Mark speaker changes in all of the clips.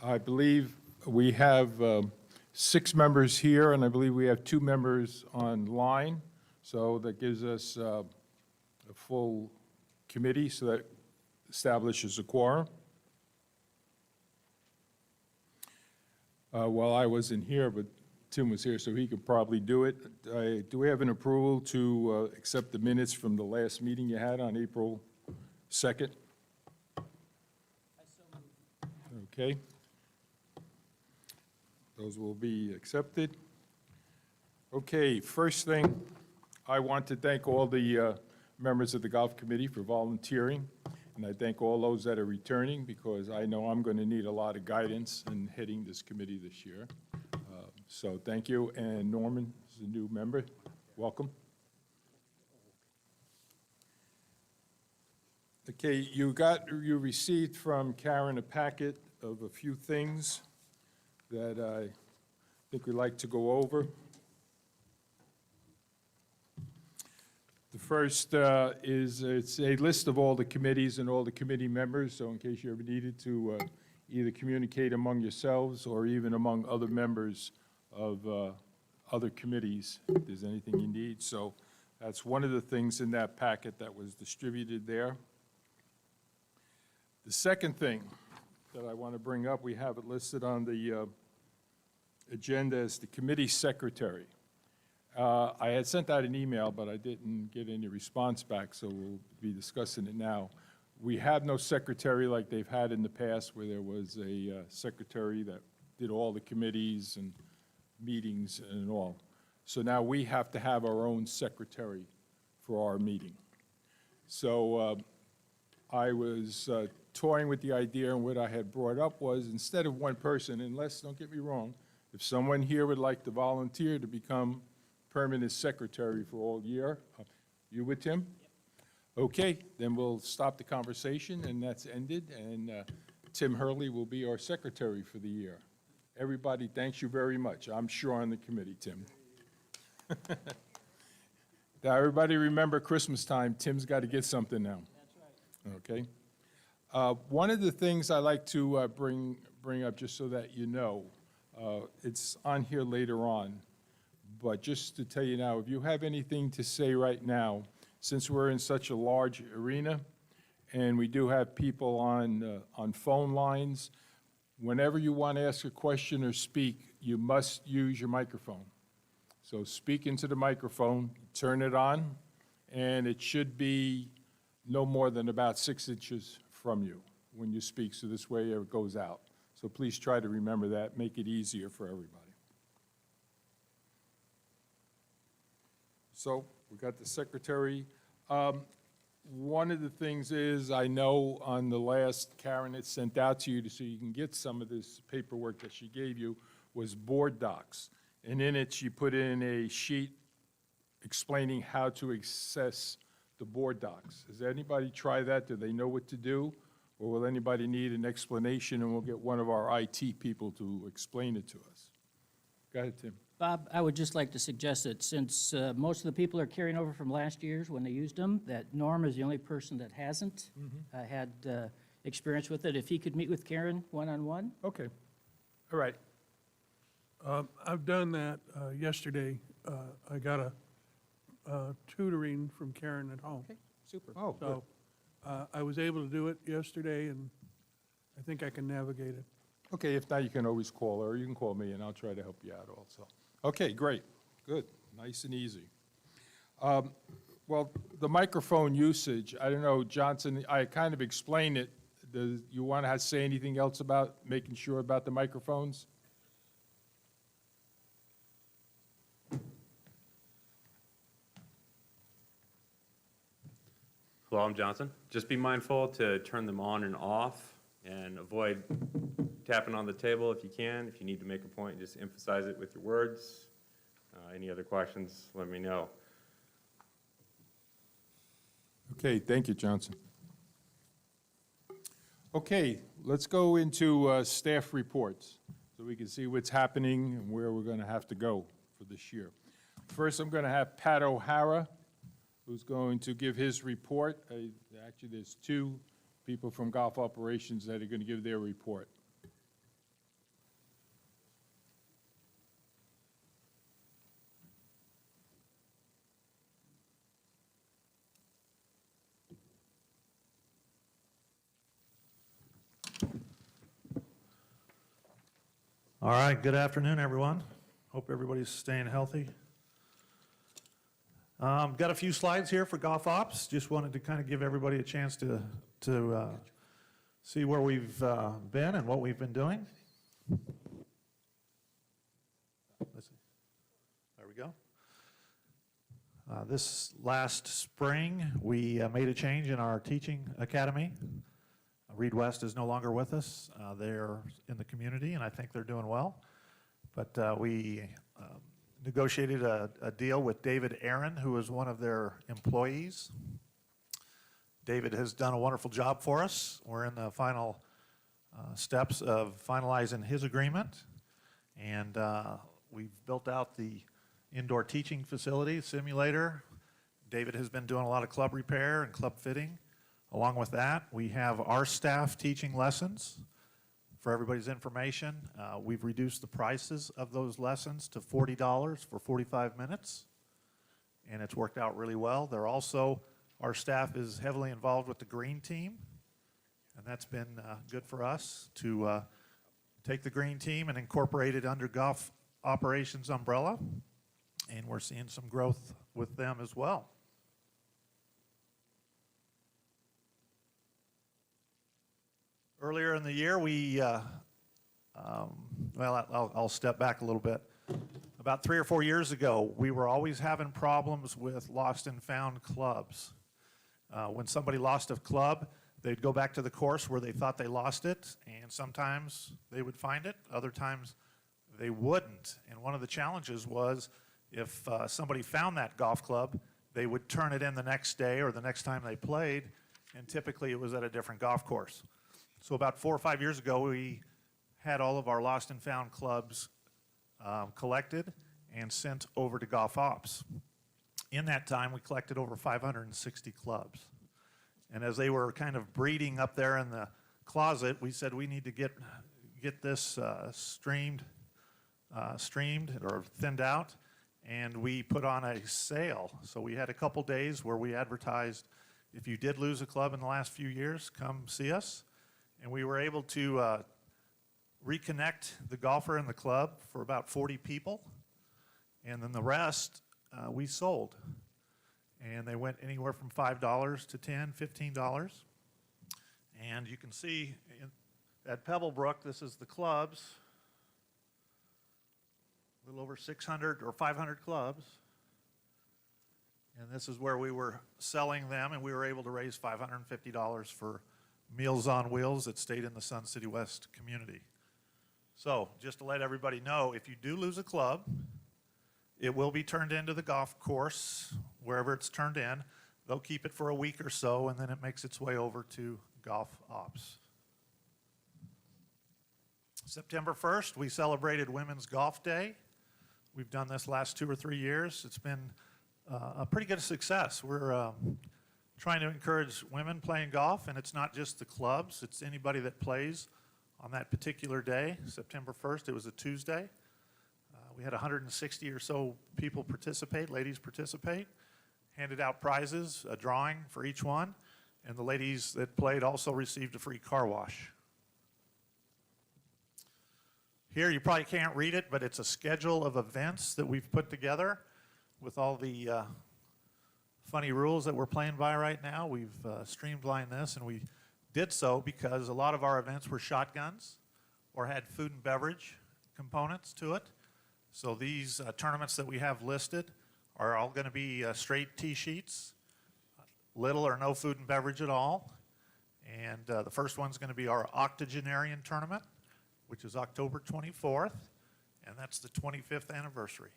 Speaker 1: I believe we have 6 members here, and I believe we have 2 members online. So that gives us a full committee, so that establishes a quorum. Well, I wasn't here, but Tim was here, so he could probably do it. Do we have an approval to accept the minutes from the last meeting you had on April 2nd? Okay. Those will be accepted. Okay, first thing, I want to thank all the members of the Golf Committee for volunteering, and I thank all those that are returning, because I know I'm going to need a lot of guidance in heading this committee this year. So thank you, and Norman is a new member. Welcome. Okay, you received from Karen a packet of a few things that I think we'd like to go over. The first is it's a list of all the committees and all the committee members, so in case you ever needed to either communicate among yourselves or even among other members of other committees, if there's anything you need. So that's one of the things in that packet that was distributed there. The second thing that I want to bring up, we have it listed on the agenda as the committee secretary. I had sent out an email, but I didn't get any response back, so we'll be discussing it now. We have no secretary like they've had in the past, where there was a secretary that did all the committees and meetings and all. So now we have to have our own secretary for our meeting. So I was toying with the idea, and what I had brought up was, instead of one person, unless, don't get me wrong, if someone here would like to volunteer to become permanent secretary for all year, you with Tim? Yep. Okay, then we'll stop the conversation, and that's ended, and Tim Hurley will be our secretary for the year. Everybody, thanks you very much. I'm sure on the committee, Tim. Now, everybody remember Christmas time, Tim's got to get something now. That's right. Okay. One of the things I like to bring up, just so that you know, it's on here later on, but just to tell you now, if you have anything to say right now, since we're in such a large arena, and we do have people on phone lines, whenever you want to ask a question or speak, you must use your microphone. So speak into the microphone, turn it on, and it should be no more than about 6 inches from you when you speak, so this way it goes out. So please try to remember that, make it easier for everybody. So we got the secretary. One of the things is, I know on the last, Karen had sent out to you so you can get some of this paperwork that she gave you, was board docs. And in it, she put in a sheet explaining how to access the board docs. Has anybody tried that? Do they know what to do? Or will anybody need an explanation, and we'll get one of our IT people to explain it to us? Go ahead, Tim.
Speaker 2: Bob, I would just like to suggest that since most of the people are carrying over from last year's when they used them, that Norm is the only person that hasn't had experience with it. If he could meet with Karen one-on-one?
Speaker 1: Okay. All right.
Speaker 3: I've done that yesterday. I got a tutoring from Karen at home.
Speaker 2: Okay, super.
Speaker 1: Oh, good.
Speaker 3: So I was able to do it yesterday, and I think I can navigate it.
Speaker 1: Okay, if not, you can always call her, or you can call me, and I'll try to help you out also. Okay, great, good, nice and easy. Well, the microphone usage, I don't know, Johnson, I kind of explained it. Do you want to say anything else about making sure about the microphones?
Speaker 4: Hello, I'm Johnson. Just be mindful to turn them on and off, and avoid tapping on the table if you can. If you need to make a point, just emphasize it with your words. Any other questions, let me know.
Speaker 1: Okay, thank you, Johnson. Okay, let's go into staff reports so we can see what's happening and where we're going to have to go for this year. First, I'm going to have Pat O'Hara, who's going to give his report. Actually, there's 2 people from golf operations that are going to give their report.
Speaker 5: All right, good afternoon, everyone. Hope everybody's staying healthy. Got a few slides here for golf ops. Just wanted to kind of give everybody a chance to see where we've been and what we've been doing. Let's see. There we go. This last spring, we made a change in our teaching academy. Reed West is no longer with us. They're in the community, and I think they're doing well. But we negotiated a deal with David Aaron, who is one of their employees. David has done a wonderful job for us. We're in the final steps of finalizing his agreement. And we've built out the indoor teaching facility, simulator. David has been doing a lot of club repair and club fitting. Along with that, we have our staff teaching lessons. For everybody's information, we've reduced the prices of those lessons to $40 for 45 minutes, and it's worked out really well. They're also, our staff is heavily involved with the green team, and that's been good for us to take the green team and incorporate it under golf operations umbrella, and we're seeing some growth with them as well. Earlier in the year, I'll step back a little bit. About 3 or 4 years ago, we were always having problems with lost and found clubs. When somebody lost a club, they'd go back to the course where they thought they lost it, and sometimes they would find it, other times they wouldn't. And one of the challenges was if somebody found that golf club, they would turn it in the next day or the next time they played, and typically it was at a different golf course. So about 4 or 5 years ago, we had all of our lost and found clubs collected and sent over to Golf Ops. In that time, we collected over 560 clubs. And as they were kind of breeding up there in the closet, we said we need to get this streamed or thinned out, and we put on a sale. So we had a couple days where we advertised, if you did lose a club in the last few years, come see us. And we were able to reconnect the golfer and the club for about 40 people. And then the rest we sold. And they went anywhere from $5 to $10, $15. And you can see at Pebble Brook, this is the clubs. A little over 600 or 500 clubs. And this is where we were selling them, and we were able to raise $550 for Meals on Wheels that stayed in the Sun City West community. So just to let everybody know, if you do lose a club, it will be turned into the golf course, wherever it's turned in. They'll keep it for a week or so, and then it makes its way over to Golf Ops. September 1st, we celebrated Women's Golf Day. We've done this last 2 or 3 years. It's been a pretty good success. We're trying to encourage women playing golf, and it's not just the clubs, it's anybody that plays on that particular day. September 1st, it was a Tuesday. We had 160 or so people participate, ladies participate, handed out prizes, a drawing for each one, and the ladies that played also received a free car wash. Here, you probably can't read it, but it's a schedule of events that we've put together with all the funny rules that we're playing by right now. We've streamlined this, and we did so because a lot of our events were shotguns or had food and beverage components to it. So these tournaments that we have listed are all going to be straight tee sheets, little or no food and beverage at all. And the first one's going to be our octogenarian tournament, which is October 24th, and that's the 25th anniversary.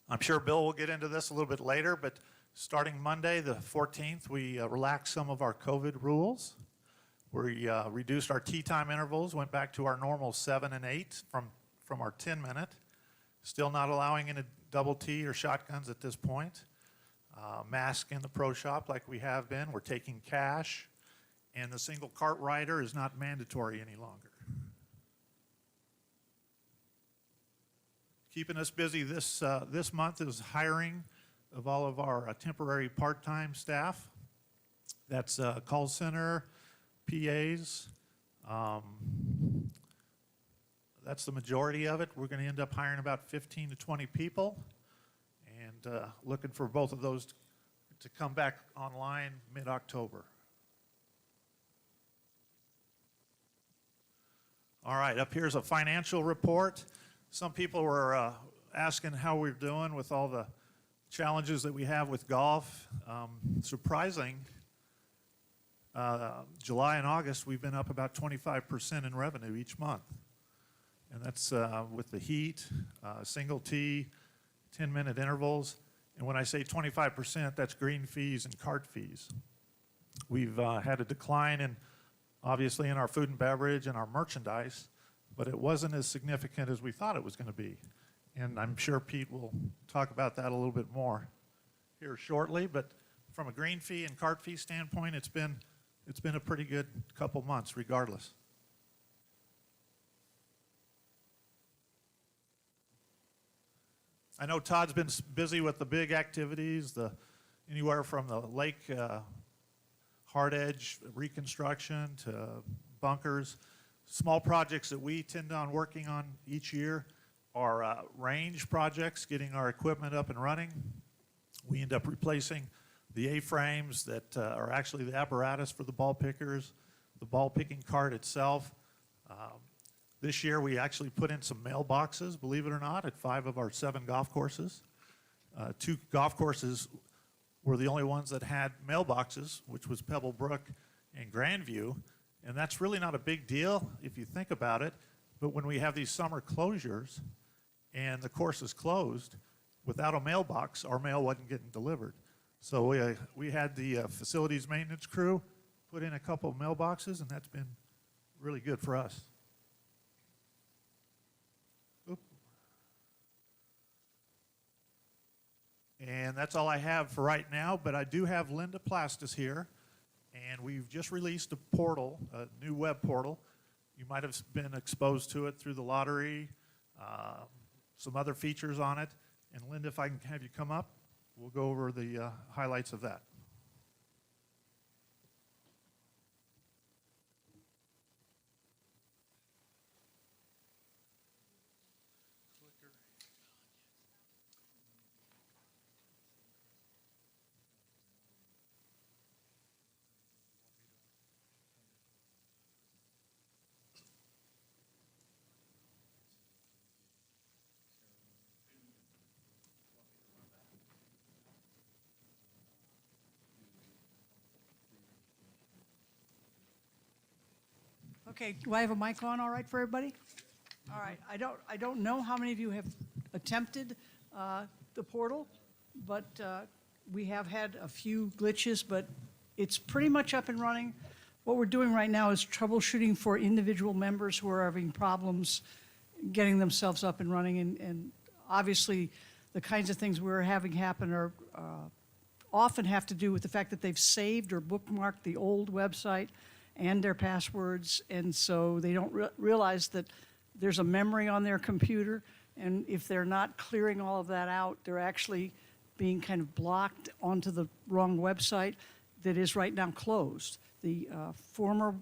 Speaker 5: I'm sure Bill will get into this a little bit later, but starting Monday, the 14th, we relaxed some of our COVID rules. We reduced our tee time intervals, went back to our normal 7 and 8 from our 10-minute. Still not allowing any double tee or shotguns at this point. Mask in the pro shop like we have been. We're taking cash, and the single cart rider is not mandatory any longer. Keeping us busy this month is hiring of all of our temporary part-time staff. That's call center, PAs. That's the majority of it. We're going to end up hiring about 15 to 20 people, and looking for both of those to come back online mid-October. All right, up here's a financial report. Some people were asking how we're doing with all the challenges that we have with golf. Surprising, July and August, we've been up about 25% in revenue each month. And that's with the heat, single tee, 10-minute intervals. And when I say 25%, that's green fees and cart fees. We've had a decline obviously in our food and beverage and our merchandise, but it wasn't as significant as we thought it was going to be. And I'm sure Pete will talk about that a little bit more here shortly. But from a green fee and cart fee standpoint, it's been a pretty good couple months regardless. I know Todd's been busy with the big activities, anywhere from the lake hard edge reconstruction to bunkers. Small projects that we tend on working on each year are range projects, getting our equipment up and running. We end up replacing the A-frames that are actually the apparatus for the ball pickers, the ball picking cart itself. This year we actually put in some mailboxes, believe it or not, at 5 of our 7 golf courses. 2 golf courses were the only ones that had mailboxes, which was Pebble, Brook, and Grandview. And that's really not a big deal if you think about it. But when we have these summer closures and the course is closed, without a mailbox, our mail wasn't getting delivered. So we had the facilities maintenance crew put in a couple of mailboxes, and that's been really good for us. And that's all I have for right now, but I do have Linda Plastis here, and we've just released a portal, a new web portal. You might have been exposed to it through the lottery, some other features on it. And Linda, if I can have you come up, we'll go over the highlights of that.
Speaker 6: Okay, do I have a mic on all right for everybody? All right, I don't know how many of you have attempted the portal, but we have had a few glitches, but it's pretty much up and running. What we're doing right now is troubleshooting for individual members who are having problems getting themselves up and running, and obviously the kinds of things we're having happen are often have to do with the fact that they've saved or bookmarked the old website and their passwords, and so they don't realize that there's a memory on their computer, and if they're not clearing all of that out, they're actually being kind of blocked onto the wrong website that is right now closed. The former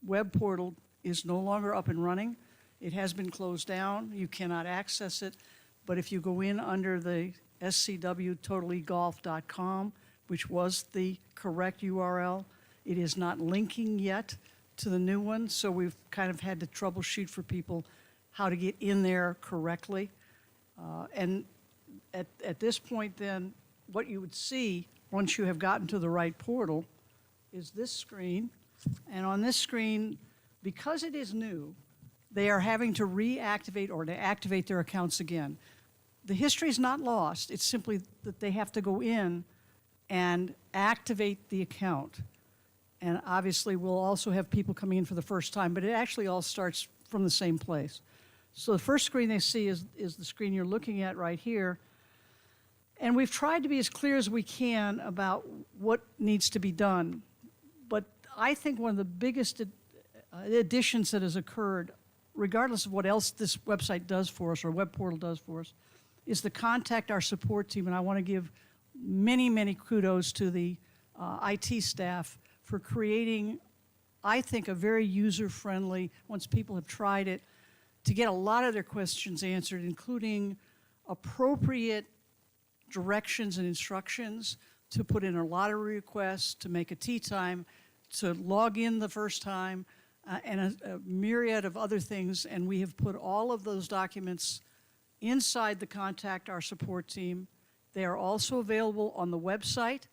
Speaker 6: web portal is no longer up and running. It has been closed down. You cannot access it, but if you go in under the scwtotallegolf.com, which was the correct URL, it is not linking yet to the new one, so we've kind of had to troubleshoot for people how to get in there correctly. And at this point then, what you would see once you have gotten to the right portal is this screen. And on this screen, because it is new, they are having to reactivate or to activate their accounts again. The history is not lost. It's simply that they have to go in and activate the account. And obviously, we'll also have people coming in for the first time, but it actually all starts from the same place. So the first screen they see is the screen you're looking at right here. And we've tried to be as clear as we can about what needs to be done. But I think one of the biggest additions that has occurred, regardless of what else this website does for us or web portal does for us, is to contact our support team. And I want to give many, many kudos to the IT staff for creating I think, a very user-friendly, once people have tried it, to get a lot of their questions answered, including appropriate directions and instructions to put in a lottery request, to make a tee time, to log in the first time, and a myriad of other things. And we have put all of those documents inside the Contact Our Support Team. They are also available on the website.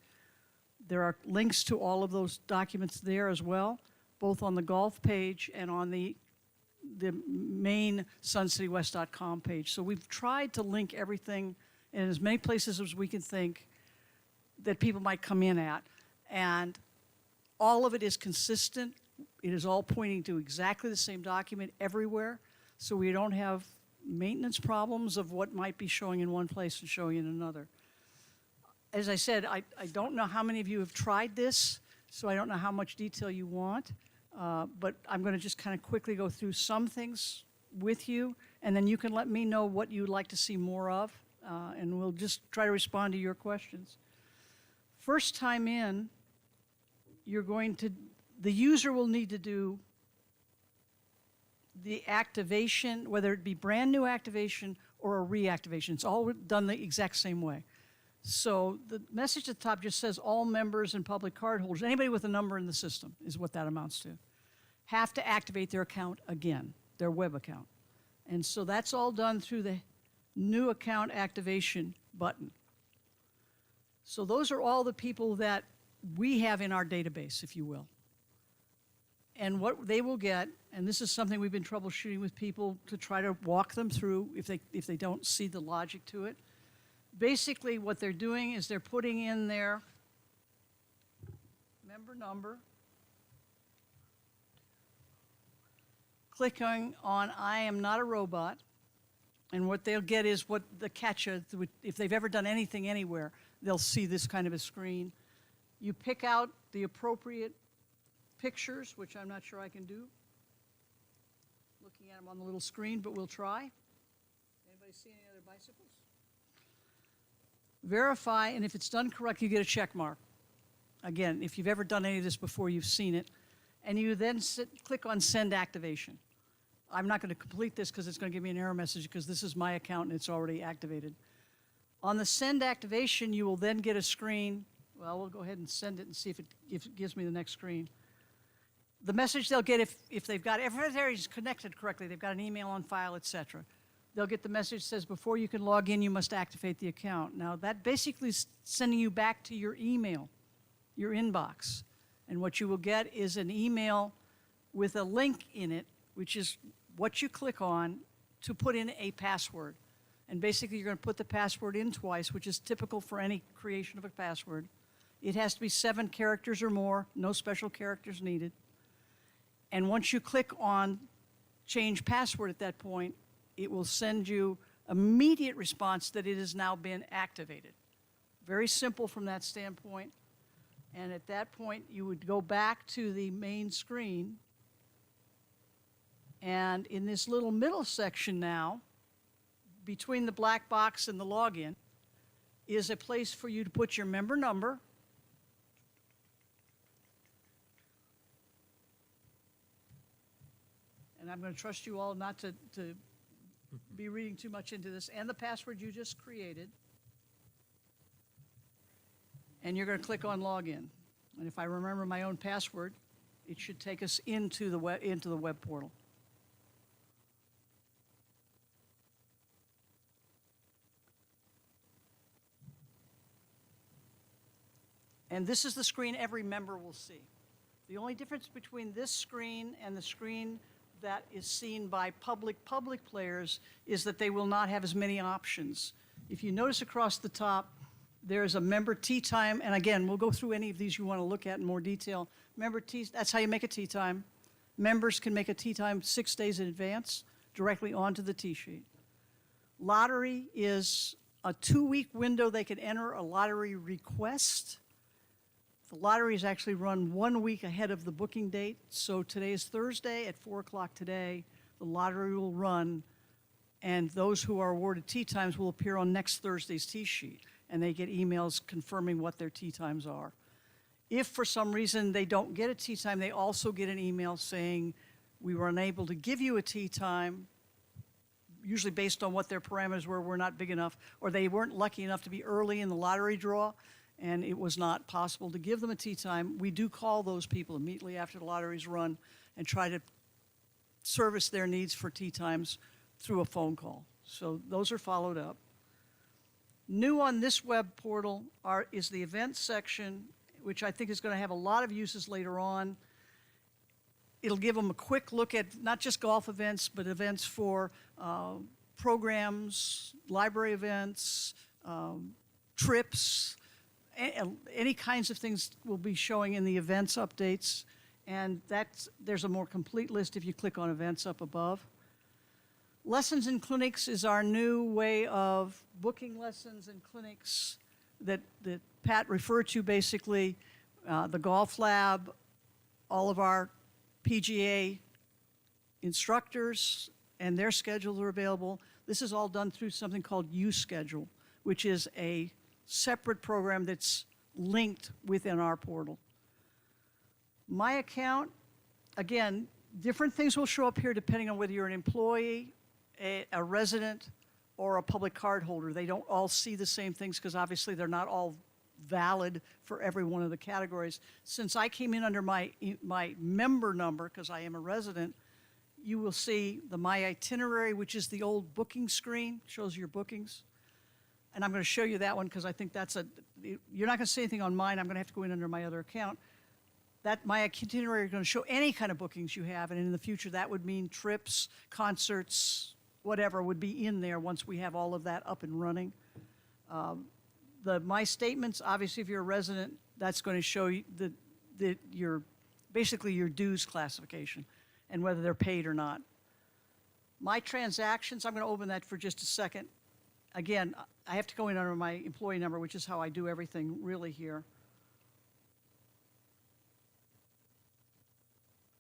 Speaker 6: There are links to all of those documents there as well, both on the golf page and on the main suncitywest.com page. So we've tried to link everything in as many places as we can think that people might come in at. And all of it is consistent. It is all pointing to exactly the same document everywhere. So we don't have maintenance problems of what might be showing in one place and showing in another. As I said, I don't know how many of you have tried this, so I don't know how much detail you want. But I'm going to just kind of quickly go through some things with you, and then you can let me know what you'd like to see more of, and we'll just try to respond to your questions. First time in, the user will need to do the activation, whether it be brand new activation or a reactivation. It's all done the exact same way. So the message at the top just says all members and public card holders, anybody with a number in the system is what that amounts to, have to activate their account again, their web account. And so that's all done through the new account activation button. So those are all the people that we have in our database, if you will. And what they will get, and this is something we've been troubleshooting with people to try to walk them through if they don't see the logic to it. Basically, what they're doing is they're putting in their member number, clicking on I am not a robot, and what they'll get is what the catch-up, if they've ever done anything anywhere, they'll see this kind of a screen. You pick out the appropriate pictures, which I'm not sure I can do, looking at them on the little screen, but we'll try. Anybody see any other bicycles? Verify, and if it's done correct, you get a check mark. Again, if you've ever done any of this before, you've seen it. And you then click on Send Activation. I'm not going to complete this because it's going to give me an error message because this is my account and it's already activated. On the Send Activation, you will then get a screen. Well, we'll go ahead and send it and see if it gives me the next screen. The message they'll get if they've got everything is connected correctly, they've got an email on file, etc. They'll get the message that says, before you can log in, you must activate the account. Now, that basically is sending you back to your email, your inbox. And what you will get is an email with a link in it, which is what you click on to put in a password. And basically, you're going to put the password in twice, which is typical for any creation of a password. It has to be 7 characters or more, no special characters needed. And once you click on Change Password at that point, it will send you immediate response that it has now been activated. Very simple from that standpoint. And at that point, you would go back to the main screen. And in this little middle section now, between the black box and the login, is a place for you to put your member number, and I'm going to trust you all not to be reading too much into this, and the password you just created. And you're going to click on Login. And if I remember my own password, it should take us into the web portal. And this is the screen every member will see. The only difference between this screen and the screen that is seen by public players is that they will not have as many options. If you notice across the top, there's a member tee time, and again, we'll go through any of these you want to look at in more detail. Member tee, that's how you make a tee time. Members can make a tee time 6 days in advance, directly onto the tee sheet. Lottery is a 2-week window they can enter a lottery request. The lottery is actually run 1 week ahead of the booking date. So today is Thursday at 4 o'clock today. The lottery will run, and those who are awarded tee times will appear on next Thursday's tee sheet, and they get emails confirming what their tee times are. If for some reason they don't get a tea time, they also get an email saying, we were unable to give you a tea time, usually based on what their parameters were, we're not big enough, or they weren't lucky enough to be early in the lottery draw, and it was not possible to give them a tea time. We do call those people immediately after the lottery's run and try to service their needs for tea times through a phone call. So those are followed up. New on this web portal is the events section, which I think is going to have a lot of uses later on. It'll give them a quick look at not just golf events, but events for programs, library events, trips, any kinds of things will be showing in the events updates. And there's a more complete list if you click on events up above. Lessons and clinics is our new way of booking lessons and clinics that Pat referred to, basically. The golf lab, all of our PGA instructors and their schedules are available. This is all done through something called U-Schedule, which is a separate program that's linked within our portal. My account, again, different things will show up here depending on whether you're an employee, a resident, or a public card holder. They don't all see the same things because obviously they're not all valid for every one of the categories. Since I came in under my member number, because I am a resident, you will see My Itinerary, which is the old booking screen, shows your bookings. And I'm going to show you that one because I think you're not going to see anything on mine. I'm going to have to go in under my other account. That My Itinerary is going to show any kind of bookings you have, and in the future that would mean trips, concerts, whatever would be in there once we have all of that up and running. The My Statements, obviously if you're a resident, that's going to show you basically your dues classification and whether they're paid or not. My Transactions, I'm going to open that for just a second. Again, I have to go in under my employee number, which is how I do everything really here.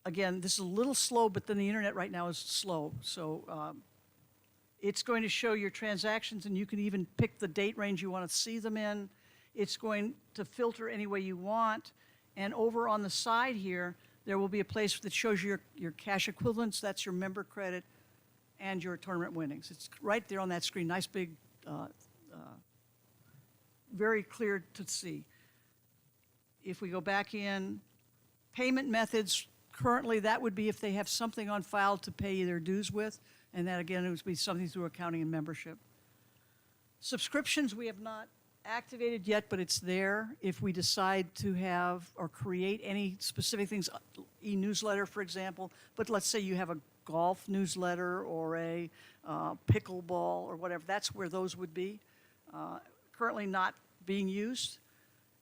Speaker 6: Again, this is a little slow, but then the internet right now is slow. So it's going to show your transactions, and you can even pick the date range you want to see them in. It's going to filter any way you want. And over on the side here, there will be a place that shows your cash equivalents. That's your member credit and your tournament winnings. It's right there on that screen. Nice big, very clear to see. If we go back in, payment methods, currently that would be if they have something on file to pay their dues with. And that, again, it would be something through accounting and membership. Subscriptions we have not activated yet, but it's there if we decide to have or create any specific things, e-newsletter, for example. But let's say you have a golf newsletter or a pickleball or whatever. That's where those would be. Currently not being used.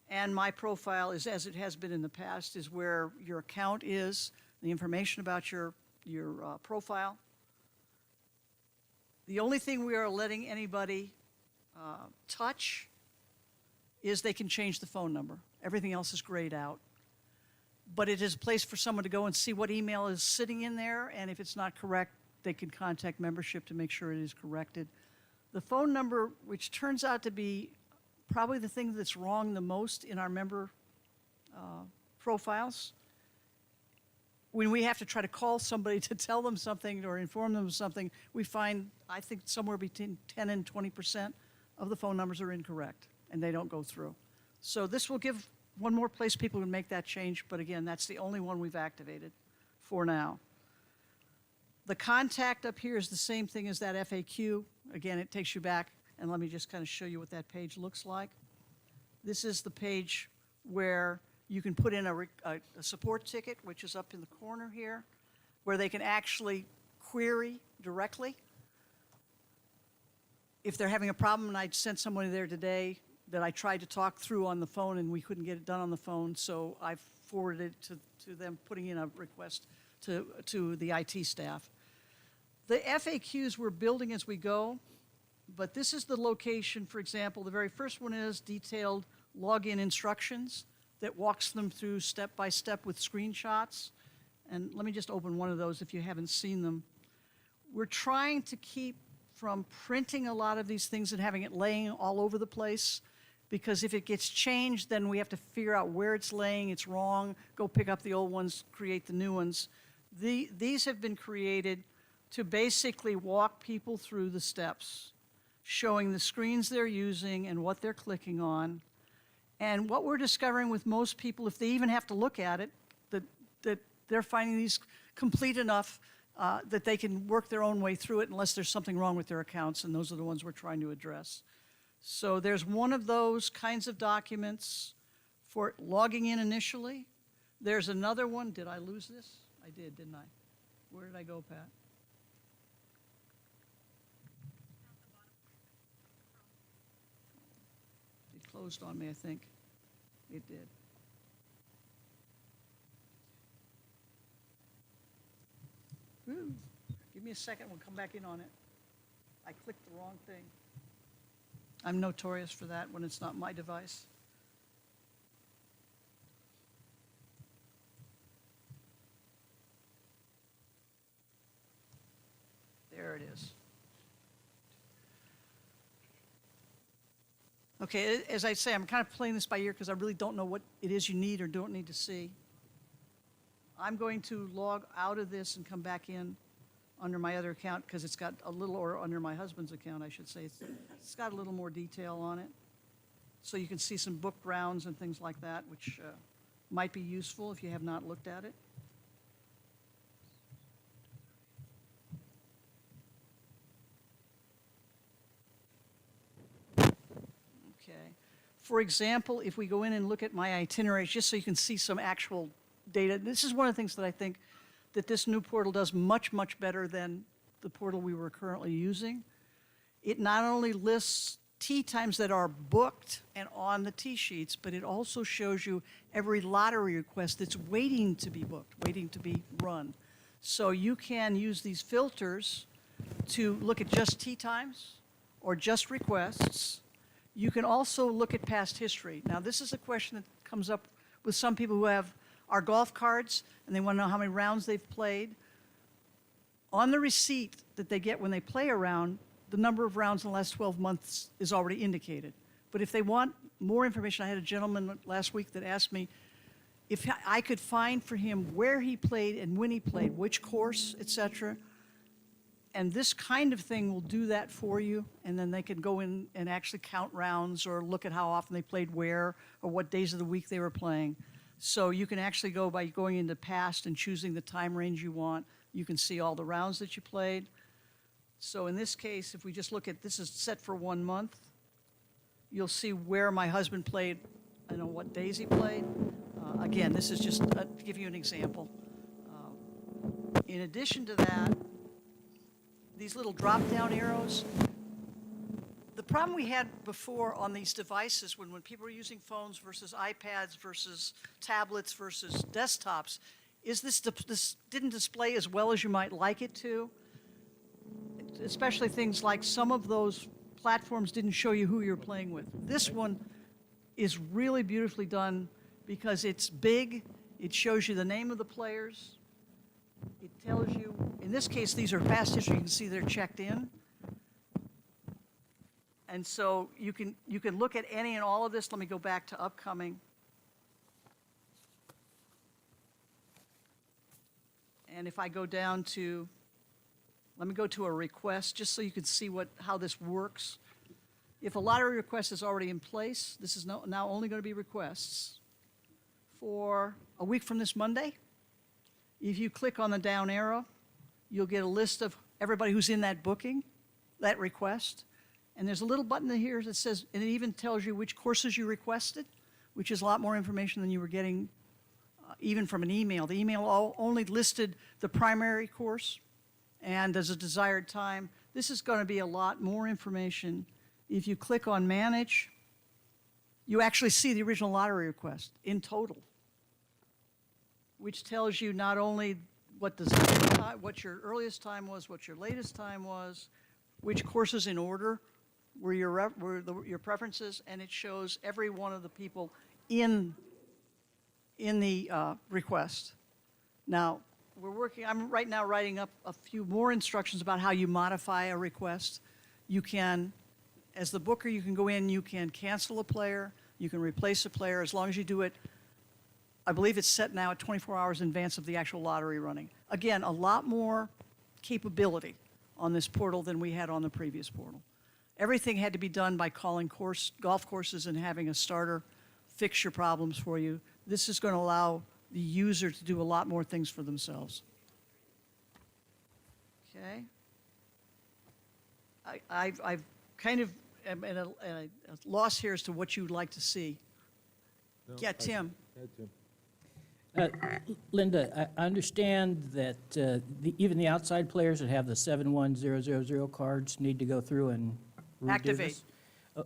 Speaker 6: And my profile is, as it has been in the past, is where your account is, the information about your profile. The only thing we are letting anybody touch is they can change the phone number. Everything else is grayed out. But it is a place for someone to go and see what email is sitting in there, and if it's not correct, they can contact membership to make sure it is corrected. The phone number, which turns out to be probably the thing that's wrong the most in our member profiles, when we have to try to call somebody to tell them something or inform them of something, we find, I think, somewhere between 10 and 20% of the phone numbers are incorrect, and they don't go through. So this will give one more place people can make that change, but again, that's the only one we've activated for now. The contact up here is the same thing as that FAQ. Again, it takes you back, and let me just kind of show you what that page looks like. This is the page where you can put in a support ticket, which is up in the corner here, where they can actually query directly. If they're having a problem, and I sent someone there today that I tried to talk through on the phone and we couldn't get it done on the phone, so I forwarded it to them putting in a request to the IT staff. The FAQs we're building as we go, but this is the location, for example, the very first one is detailed login instructions that walks them through step by step with screenshots. And let me just open one of those if you haven't seen them. We're trying to keep from printing a lot of these things and having it laying all over the place. because if it gets changed, then we have to figure out where it's laying, it's wrong, go pick up the old ones, create the new ones. These have been created to basically walk people through the steps, showing the screens they're using and what they're clicking on. And what we're discovering with most people, if they even have to look at it, that they're finding these complete enough that they can work their own way through it unless there's something wrong with their accounts, and those are the ones we're trying to address. So there's one of those kinds of documents for logging in initially. There's another one. Did I lose this? I did, didn't I? Where did I go, Pat? It closed on me, I think. It did. Woo. Give me a second, we'll come back in on it. I clicked the wrong thing. I'm notorious for that when it's not my device. There it is. Okay, as I say, I'm kind of playing this by ear because I really don't know what it is you need or don't need to see. I'm going to log out of this and come back in under my other account because it's got a little, or under my husband's account, I should say. It's got a little more detail on it. So you can see some book rounds and things like that, which might be useful if you have not looked at it. Okay. For example, if we go in and look at my itineraries, just so you can see some actual data, this is one of the things that I think that this new portal does much, much better than the portal we were currently using. It not only lists tee times that are booked and on the tee sheets, but it also shows you every lottery request that's waiting to be booked, waiting to be run. So you can use these filters to look at just tee times or just requests. You can also look at past history. Now, this is a question that comes up with some people who have our golf cards, and they want to know how many rounds they've played. On the receipt that they get when they play a round, the number of rounds in the last 12 months is already indicated. But if they want more information, I had a gentleman last week that asked me if I could find for him where he played and when he played, which course, et cetera. And this kind of thing will do that for you, and then they can go in and actually count rounds or look at how often they played where or what days of the week they were playing. So you can actually go by going into past and choosing the time range you want. You can see all the rounds that you played. So in this case, if we just look at, this is set for 1 month, you'll see where my husband played, I know what days he played. Again, this is just to give you an example. In addition to that, these little drop-down arrows, the problem we had before on these devices when people were using phones versus iPads versus tablets versus desktops is this didn't display as well as you might like it to, especially things like some of those platforms didn't show you who you're playing with. This one is really beautifully done because it's big, it shows you the name of the players, it tells you, in this case, these are past history, you can see they're checked in. And so you can look at any and all of this. Let me go back to upcoming. And if I go down to, let me go to a request, just so you can see how this works. If a lottery request is already in place, this is now only going to be requests for a week from this Monday. If you click on the down arrow, you'll get a list of everybody who's in that booking, that request. And there's a little button in here that says, and it even tells you which courses you requested, which is a lot more information than you were getting even from an email. The email only listed the primary course and as a desired time. This is going to be a lot more information. If you click on Manage, you actually see the original lottery request in total, which tells you not only what your earliest time was, what your latest time was, which courses in order were your preferences, and it shows every one of the people in the request. Now, I'm right now writing up a few more instructions about how you modify a request. You can As the booker, you can go in, you can cancel a player, you can replace a player, as long as you do it, I believe it's set now at 24 hours in advance of the actual lottery running. Again, a lot more capability on this portal than we had on the previous portal. Everything had to be done by calling golf courses and having a starter fix your problems for you. This is going to allow the user to do a lot more things for themselves. Okay? I've kind of am at a loss here as to what you'd like to see. Yeah, Tim.
Speaker 2: Linda, I understand that even the outside players that have the 71000 cards need to go through and redo
Speaker 6: Activate.
Speaker 2: this?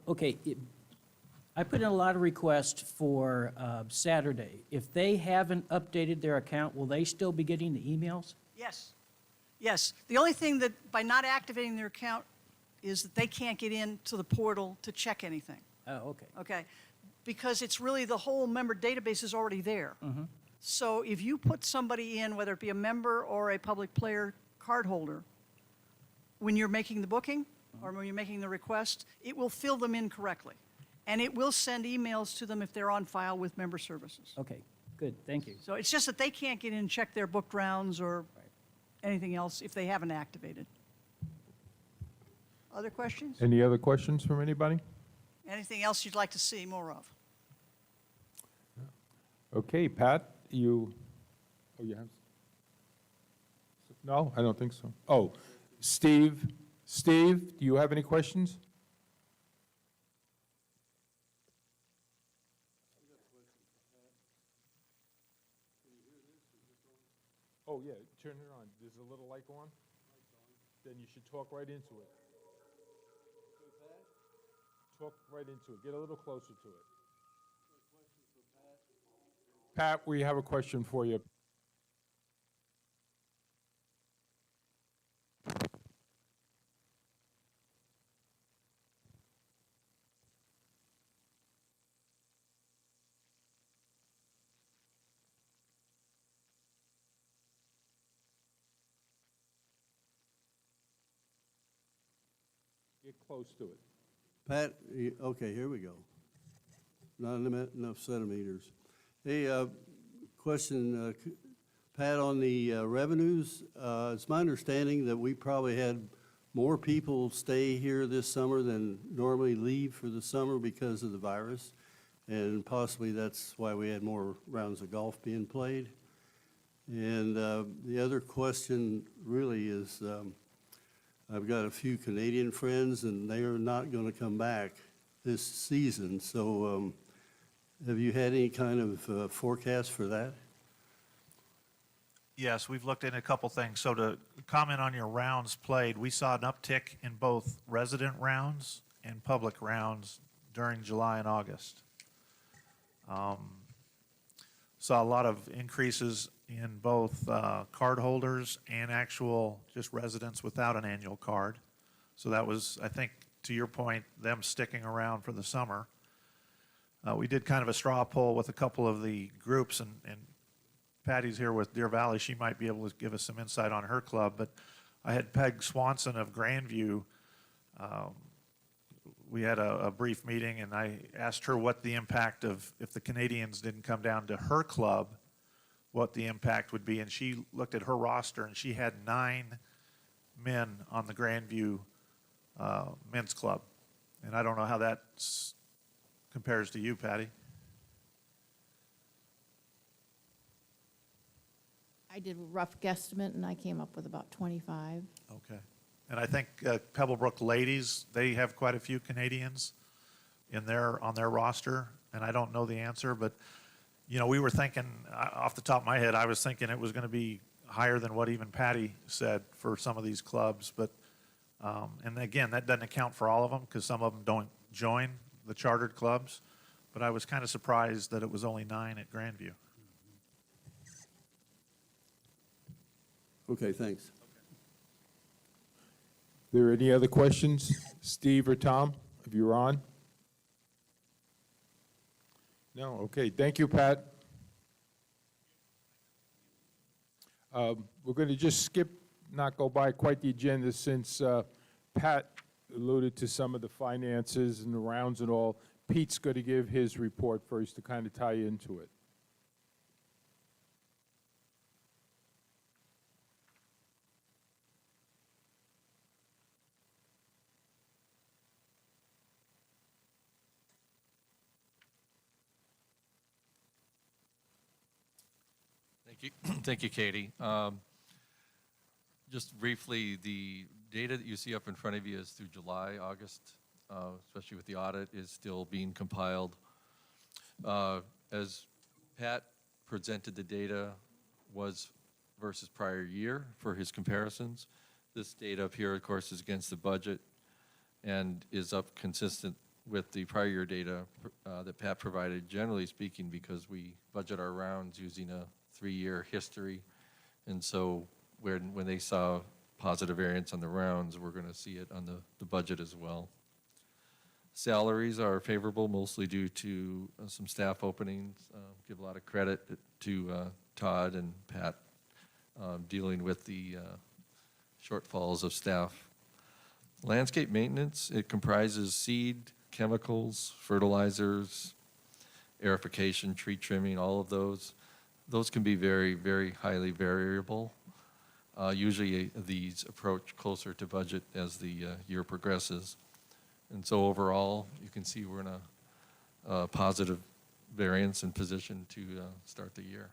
Speaker 2: Okay, I put in a lot of requests for Saturday. If they haven't updated their account, will they still be getting the emails?
Speaker 6: Yes. Yes. The only thing that, by not activating their account, is that they can't get into the portal to check anything.
Speaker 2: Oh, okay.
Speaker 6: Okay? Because it's really the whole member database is already there. So if you put somebody in, whether it be a member or a public player card holder, when you're making the booking or when you're making the request, it will fill them in correctly. And it will send emails to them if they're on file with member services.
Speaker 2: Okay, good, thank you.
Speaker 6: So it's just that they can't get in and check their booked rounds or anything else if they haven't activated. Other questions?
Speaker 1: Any other questions from anybody?
Speaker 6: Anything else you'd like to see more of?
Speaker 1: Okay, Pat, you have? No, I don't think so. Oh, Steve, do you have any questions? Oh, yeah, turn it on. There's a little light on. Then you should talk right into it. Talk right into it. Get a little closer to it. Pat, we have a question for you. Get close to it.
Speaker 7: Pat, okay, here we go. Not enough centimeters. Hey, question, Pat, on the revenues, it's my understanding that we probably had more people stay here this summer than normally leave for the summer because of the virus, and possibly that's why we had more rounds of golf being played. And the other question really is, I've got a few Canadian friends, and they are not going to come back this season. So have you had any kind of forecast for that?
Speaker 5: Yes, we've looked into a couple things. So to comment on your rounds played, we saw an uptick in both resident rounds and public rounds during July and August. Saw a lot of increases in both card holders and actual just residents without an annual card. So that was, I think, to your point, them sticking around for the summer. We did kind of a straw poll with a couple of the groups, and Patty's here with Deer Valley. She might be able to give us some insight on her club. But I had Peg Swanson of Grandview. We had a brief meeting, and I asked her what the impact of, if the Canadians didn't come down to her club, what the impact would be. And she looked at her roster, and she had 9 men on the Grandview men's club. And I don't know how that compares to you, Patty.
Speaker 8: I did a rough guesstimate, and I came up with about 25.
Speaker 5: Okay. And I think Pebblebrook ladies, they have quite a few Canadians on their roster, and I don't know the answer, but you know, we were thinking, off the top of my head, I was thinking it was going to be higher than what even Patty said for some of these clubs. But and again, that doesn't account for all of them because some of them don't join the chartered clubs. But I was kind of surprised that it was only 9 at Grandview.
Speaker 7: Okay, thanks.
Speaker 1: There any other questions? Steve or Tom, if you're on? No, okay, thank you, Pat. We're going to just skip, not go by quite the agenda since Pat alluded to some of the finances and the rounds and all. Pete's going to give his report first to kind of tie into it.
Speaker 9: Thank you, thank you, Katie. Just briefly, the data that you see up in front of you is through July, August, especially with the audit, is still being compiled. As Pat presented the data was versus prior year for his comparisons. This data up here, of course, is against the budget and is up consistent with the prior year data that Pat provided, generally speaking, because we budget our rounds using a 3-year history. And so when they saw positive variance on the rounds, we're going to see it on the budget as well. Salaries are favorable, mostly due to some staff openings. Give a lot of credit to Todd and Pat dealing with the shortfalls of staff. Landscape maintenance, it comprises seed, chemicals, fertilizers, aerification, tree trimming, all of those. Those can be very, very highly variable. Usually these approach closer to budget as the year progresses. And so overall, you can see we're in a positive variance and position to start the year.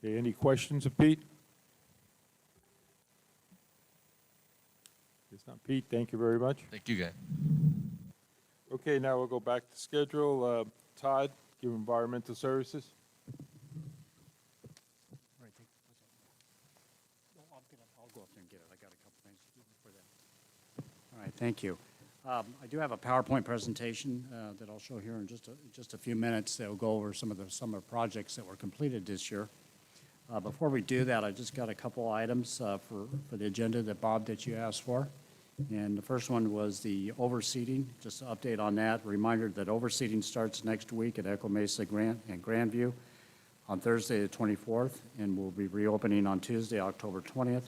Speaker 1: Okay, any questions of Pete? It's not Pete, thank you very much.
Speaker 9: Thank you, guys.
Speaker 1: Okay, now we'll go back to schedule. Todd, give Environmental Services.
Speaker 10: Right, I'll go up there and get it. I got a couple things to do before that. All right, thank you. I do have a PowerPoint presentation that I'll show here in just a few minutes that will go over some of the summer projects that were completed this year. Before we do that, I just got a couple items for the agenda that you asked for. And the first one was the overseeding, just an update on that. Reminder that overseeding starts next week at Echo Mesa and Grandview on Thursday the 24th, and we'll be reopening on Tuesday, October 20th.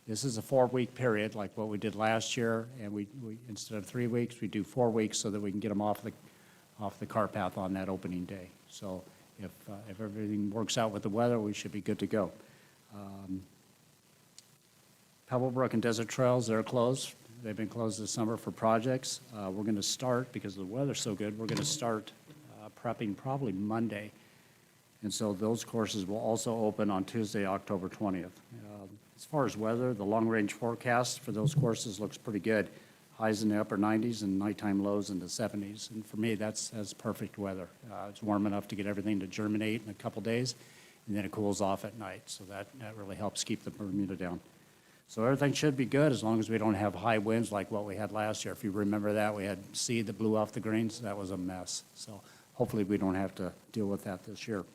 Speaker 10: This is a 4-week period like what we did last year, and we instead of 3 weeks, we do 4 weeks so that we can get them off the cart path on that opening day. So if everything works out with the weather, we should be good to go. Pebble Brook and Desert Trails, they're closed. They've been closed this summer for projects. We're going to start, because the weather's so good, we're going to start prepping probably Monday. And so those courses will also open on Tuesday, October 20th. As far as weather, the long-range forecast for those courses looks pretty good. Highs in the upper 90s and nighttime lows in the 70s. And for me, that's perfect weather. It's warm enough to get everything to germinate in a couple days, and then it cools off at night. So that really helps keep the Bermuda down. So everything should be good as long as we don't have high winds like what we had last year. If you remember that, we had seed that blew off the greens. That was a mess. So hopefully we don't have to deal with that this year.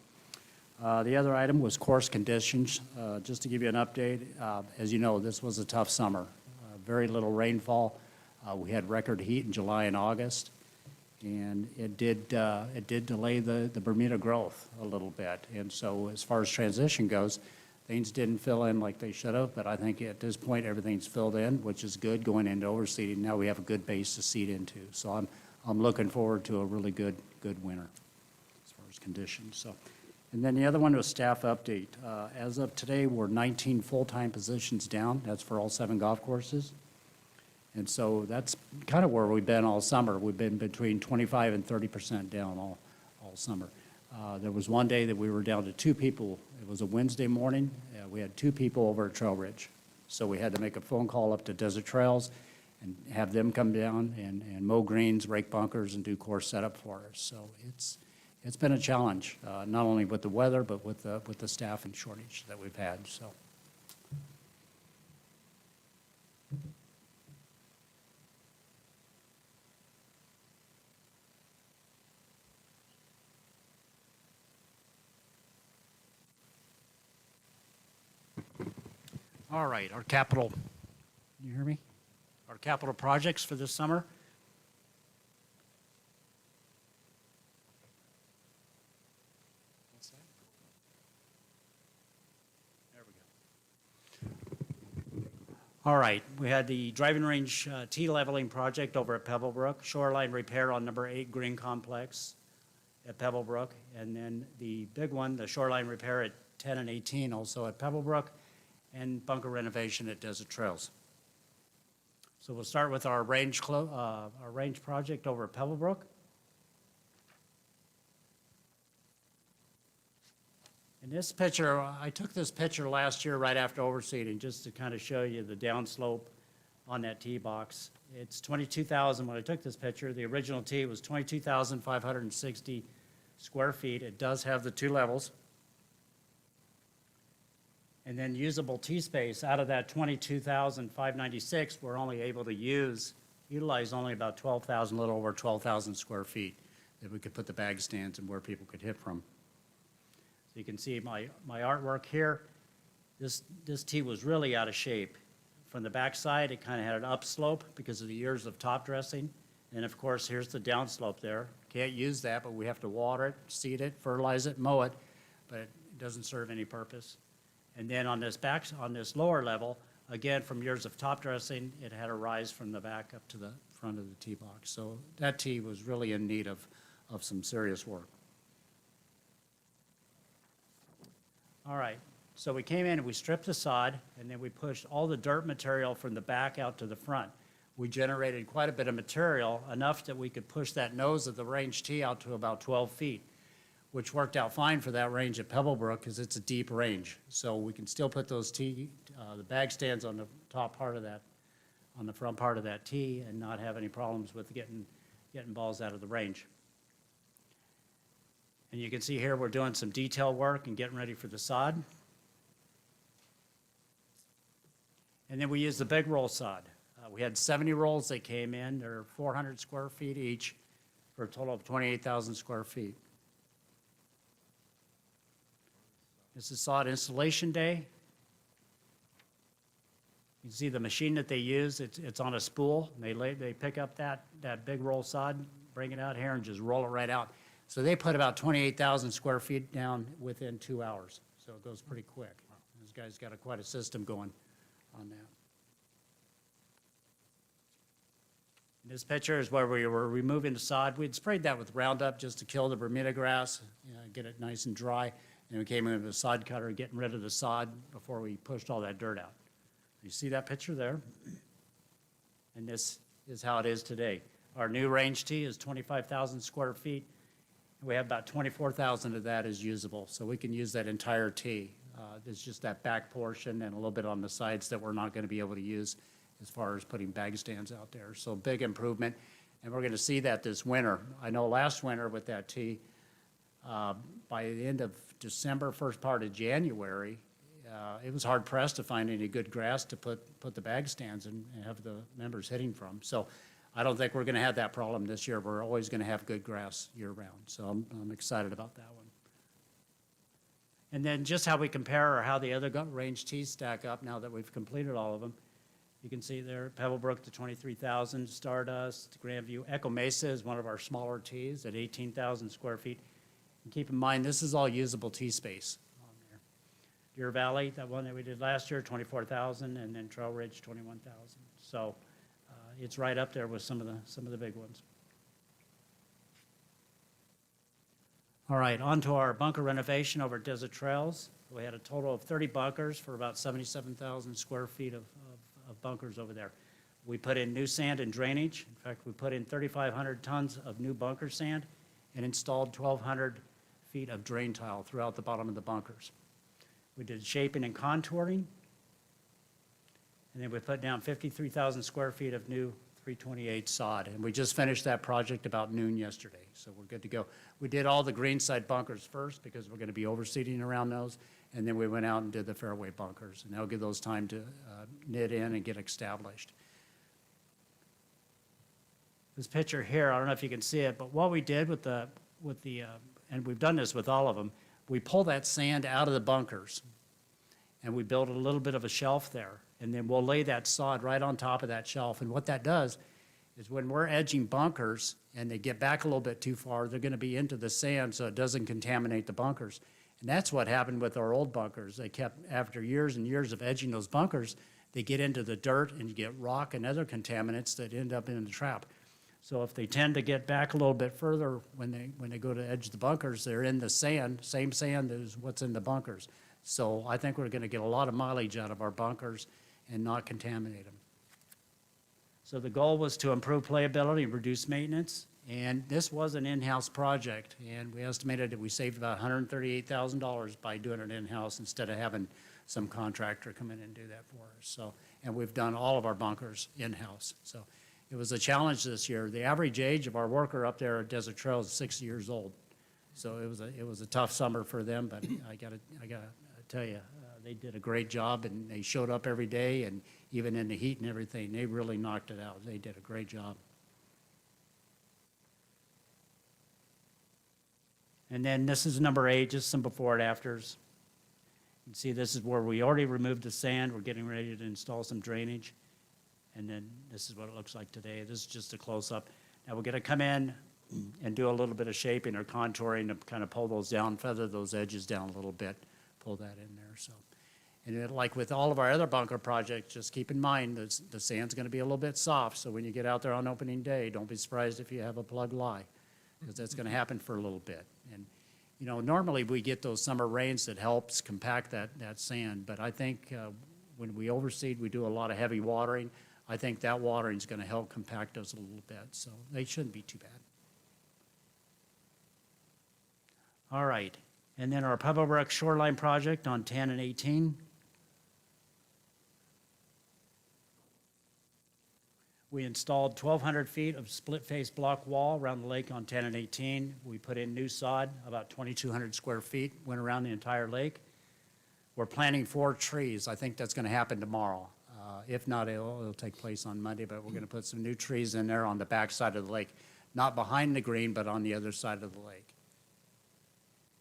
Speaker 10: The other item was course conditions. Just to give you an update, as you know, this was a tough summer. Very little rainfall. We had record heat in July and August, and it did delay the Bermuda growth a little bit. And so as far as transition goes, things didn't fill in like they should have, but I think at this point everything's filled in, which is good going into overseeding. Now we have a good base to seed into. So I'm looking forward to a really good winter as far as conditions. So. And then the other one was staff update. As of today, we're 19 full-time positions down. That's for all 7 golf courses. And so that's kind of where we've been all summer. We've been between 25 and 30% down all summer. There was one day that we were down to 2 people. It was a Wednesday morning. We had 2 people over at Trail Ridge. So we had to make a phone call up to Desert Trails and have them come down and mow greens, rake bunkers, and do course setup for us. So it's been a challenge, not only with the weather, but with the staffing shortage that we've had, so. All right, our capital, can you hear me? Our capital projects for this summer. All right, we had the driving range tee leveling project over at Pebble Brook, shoreline repair on number 8 Green Complex at Pebble Brook, and then the big one, the shoreline repair at 10 and 18 also at Pebble Brook, and bunker renovation at Desert Trails. So we'll start with our range project over at Pebble Brook. In this picture, I took this picture last year right after overseeding, just to kind of show you the downslope on that tee box. It's 22,000 when I took this picture. The original tee was 22,560 square feet. It does have the 2 levels. And then usable tee space, out of that 22,596, we're only able to utilize only about 12,000, a little over 12,000 square feet that we could put the bag stands and where people could hit from. So you can see my artwork here. This tee was really out of shape. From the backside, it kind of had an upslope because of the years of top dressing. And of course, here's the downslope there. Can't use that, but we have to water it, seed it, fertilize it, mow it, but it doesn't serve any purpose. And then on this lower level, again, from years of top dressing, it had a rise from the back up to the front of the tee box. So that tee was really in need of some serious work. All right, so we came in and we stripped the sod, and then we pushed all the dirt material from the back out to the front. We generated quite a bit of material, enough that we could push that nose of the range tee out to about 12 feet, which worked out fine for that range at Pebble Brook because it's a deep range. So we can still put those the bag stands on the top part of that, on the front part of that tee, and not have any problems with getting balls out of the range. And you can see here we're doing some detail work and getting ready for the sod. And then we used the big roll sod. We had 70 rolls that came in. They're 400 square feet each for a total of 28,000 square feet. This is sod installation day. You can see the machine that they use, it's on a spool. They pick up that big roll sod, bring it out here and just roll it right out. So they put about 28,000 square feet down within 2 hours. So it goes pretty quick. This guy's got quite a system going on that. This picture is where we were removing the sod. We'd sprayed that with Roundup just to kill the Bermuda grass, get it nice and dry. And we came in with a sod cutter, getting rid of the sod before we pushed all that dirt out. You see that picture there? And this is how it is today. Our new range tee is 25,000 square feet. We have about 24,000 of that is usable, so we can use that entire tee. It's just that back portion and a little bit on the sides that we're not going to be able to use as far as putting bag stands out there. So big improvement, and we're going to see that this winter. I know last winter with that tee, by the end of December, first part of January, it was hard pressed to find any good grass to put the bag stands and have the members hitting from. So I don't think we're going to have that problem this year. We're always going to have good grass year-round. So I'm excited about that one. And then just how we compare or how the other range tees stack up now that we've completed all of them. You can see there, Pebble Brook to 23,000, Stardust, Grandview. Echo Mesa is one of our smaller tees at 18,000 square feet. And keep in mind, this is all usable tee space on there. Deer Valley, that one that we did last year, 24,000, and then Trail Ridge, 21,000. So it's right up there with some of the big ones. All right, on to our bunker renovation over at Desert Trails. We had a total of 30 bunkers for about 77,000 square feet of bunkers over there. We put in new sand and drainage. In fact, we put in 3,500 tons of new bunker sand and installed 1,200 feet of drain tile throughout the bottom of the bunkers. We did shaping and contouring. And then we put down 53,000 square feet of new 328 sod. And we just finished that project about noon yesterday, so we're good to go. We did all the green side bunkers first because we're going to be overseeding around those. And then we went out and did the fairway bunkers. And that'll give those time to knit in and get established. This picture here, I don't know if you can see it, but what we did with the and we've done this with all of them, we pull that sand out of the bunkers and we build a little bit of a shelf there. And then we'll lay that sod right on top of that shelf. And what that does is when we're edging bunkers and they get back a little bit too far, they're going to be into the sand so it doesn't contaminate the bunkers. And that's what happened with our old bunkers. They kept, after years and years of edging those bunkers, they get into the dirt and you get rock and other contaminants that end up in the trap. So if they tend to get back a little bit further, when they go to edge the bunkers, they're in the sand, same sand as what's in the bunkers. So I think we're gonna get a lot of mileage out of our bunkers and not contaminate them. So the goal was to improve playability and reduce maintenance, and this was an in-house project, and we estimated that we saved about $138,000 by doing it in-house instead of having some contractor come in and do that for us. So, and we've done all of our bunkers in-house. So it was a challenge this year. The average age of our worker up there at Desert Trail is 6 years old. So it was a tough summer for them, but I gotta tell you, they did a great job, and they showed up every day, and even in the heat and everything, they really knocked it out. They did a great job. And then this is number 8, just some before and afters. You can see this is where we already removed the sand. We're getting ready to install some drainage. And then this is what it looks like today. This is just a close-up. Now we're gonna come in and do a little bit of shaping or contouring to kind of pull those down, feather those edges down a little bit, pull that in there, so. And like with all of our other bunker projects, just keep in mind that the sand's gonna be a little bit soft, so when you get out there on opening day, don't be surprised if you have a plug lie, because that's gonna happen for a little bit. And, you know, normally we get those summer rains that helps compact that sand, but I think when we overseed, we do a lot of heavy watering. I think that watering's gonna help compact us a little bit, so they shouldn't be too bad. All right, and then our Pebble Brook Shoreline Project on 10 and 18. We installed 1,200 feet of split-face block wall around the lake on 10 and 18. We put in new sod, about 2,200 square feet, went around the entire lake. We're planting 4 trees. I think that's gonna happen tomorrow. If not, it'll take place on Monday, but we're gonna put some new trees in there on the back side of the lake. Not behind the green, but on the other side of the lake.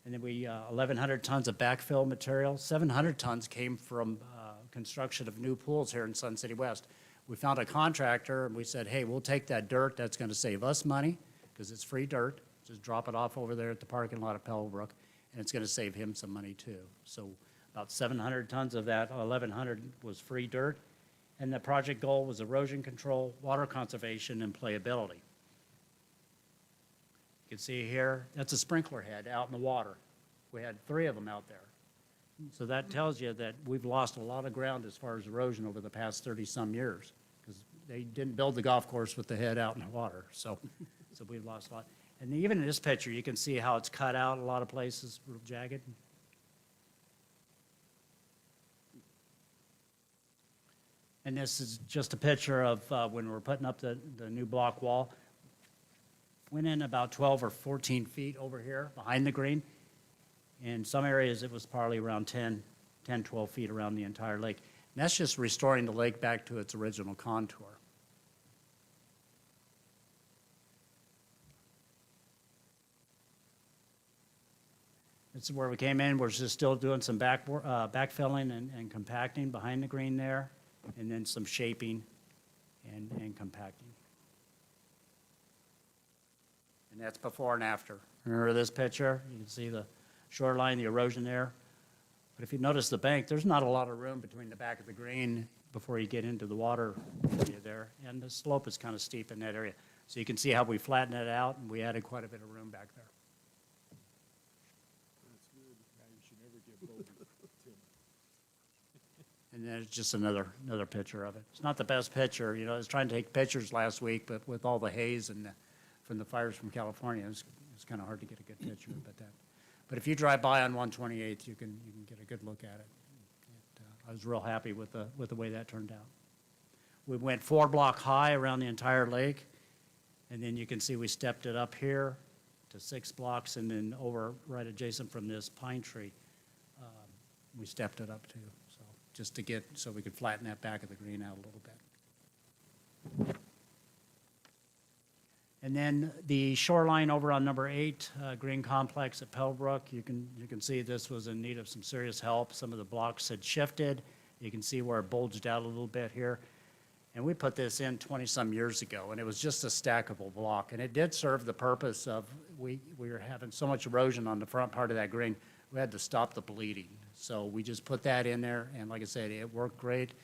Speaker 10: And then 1,100 tons of backfill material. 700 tons came from construction of new pools here in Sun City West. We found a contractor, and we said, hey, we'll take that dirt. That's gonna save us money, because it's free dirt. Just drop it off over there at the parking lot of Pebble Brook, and it's gonna save him some money too. So about 700 tons of that 1,100 was free dirt. And the project goal was erosion control, water conservation, and playability. You can see here, that's a sprinkler head out in the water. We had 3 of them out there. So that tells you that we've lost a lot of ground as far as erosion over the past 30-some years, because they didn't build the golf course with the head out in the water. So we've lost a lot. And even in this picture, you can see how it's cut out a lot of places, real jagged. And this is just a picture of when we're putting up the new block wall. Went in about 12 or 14 feet over here behind the green. In some areas, it was probably around 10, 12 feet around the entire lake. And that's just restoring the lake back to its original contour. This is where we came in. We're just still doing some backfilling and compacting behind the green there, and then some shaping and compacting. And that's before and after. Remember this picture? You can see the shoreline, the erosion there. But if you notice the bank, there's not a lot of room between the back of the green before you get into the water area there. And the slope is kind of steep in that area. So you can see how we flattened it out, and we added quite a bit of room back there.
Speaker 1: That's good. Now you should never get Bobby, Tim.
Speaker 10: And there's just another picture of it. It's not the best picture, you know, I was trying to take pictures last week, but with all the haze and from the fires from California, it's kind of hard to get a good picture of that. But if you drive by on 128th, you can get a good look at it. I was real happy with the way that turned out. We went 4 block high around the entire lake, and then you can see we stepped it up here to 6 blocks, and then over right adjacent from this pine tree, we stepped it up too. So just to get, so we could flatten that back of the green out a little bit. And then the shoreline over on number 8, Green Complex at Pebble Brook, you can see this was in need of some serious help. Some of the blocks had shifted. You can see where it bulged out a little bit here. And we put this in 20-some years ago, and it was just a stackable block. And it did serve the purpose of, we were having so much erosion on the front part of that green, we had to stop the bleeding. So we just put that in there, and like I said, it worked great.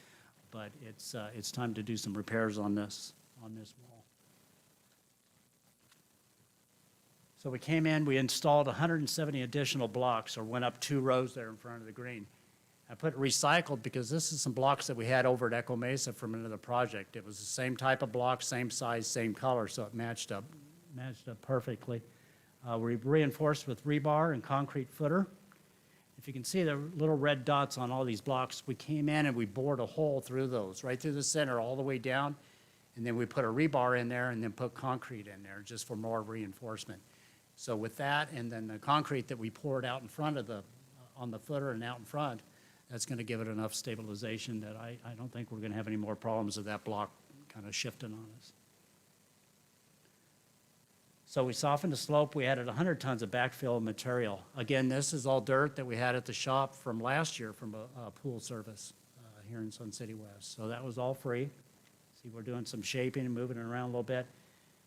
Speaker 10: but it's time to do some repairs on this wall. So we came in, we installed 170 additional blocks, or went up 2 rows there in front of the green. I put recycled because this is some blocks that we had over at Echo Mesa from another project. It was the same type of block, same size, same color, so it matched up perfectly. We reinforced with rebar and concrete footer. If you can see the little red dots on all these blocks, we came in and we bored a hole through those, right through the center, all the way down. And then we put a rebar in there and then put concrete in there just for more reinforcement. So with that, and then the concrete that we poured out in front of on the footer and out in front, that's going to give it enough stabilization that I don't think we're going to have any more problems with that block kind of shifting on us. So we softened the slope. We added 100 tons of backfill material. Again, this is all dirt that we had at the shop from last year from a pool service here in Sun City West. So that was all free. See, we're doing some shaping and moving it around a little bit.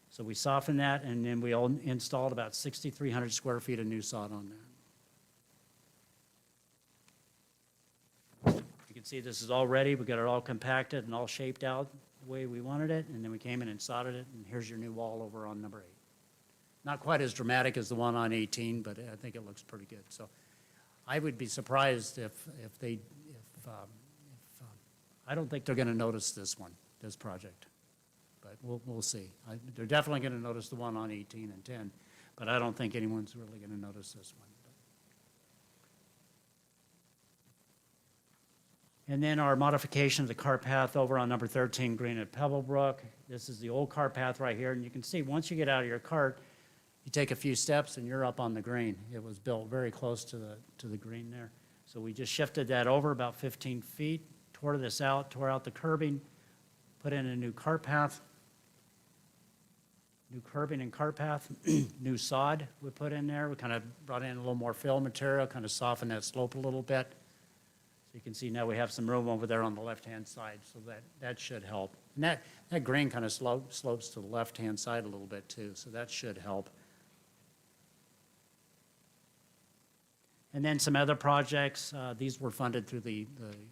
Speaker 10: So we softened that, and then we all installed about 6,300 square feet of new sod on that. You can see this is all ready. We got it all compacted and all shaped out the way we wanted it, and then we came in and sodded it, and here's your new wall over on number 8. Not quite as dramatic as the one on 18, but I think it looks pretty good. So I would be surprised if I don't think they're going to notice this project. But we'll see. They're definitely going to notice the one on 18 and 10, but I don't think anyone's really going to notice this one. And then our modification of the cart path over on number 13 Green at Pebble Brook. This is the old cart path right here, and you can see once you get out of your cart, you take a few steps and you're up on the green. It was built very close to the green there. So we just shifted that over about 15 feet, tore this out, tore out the curbing, put in a new cart path. New curbing and cart path, new sod we put in there. We kind of brought in a little more fill material, kind of softened that slope a little bit. So you can see now we have some room over there on the left-hand side, so that should help. And that green kind of slopes to the left-hand side a little bit too, so that should help. And then some other projects. These were funded through the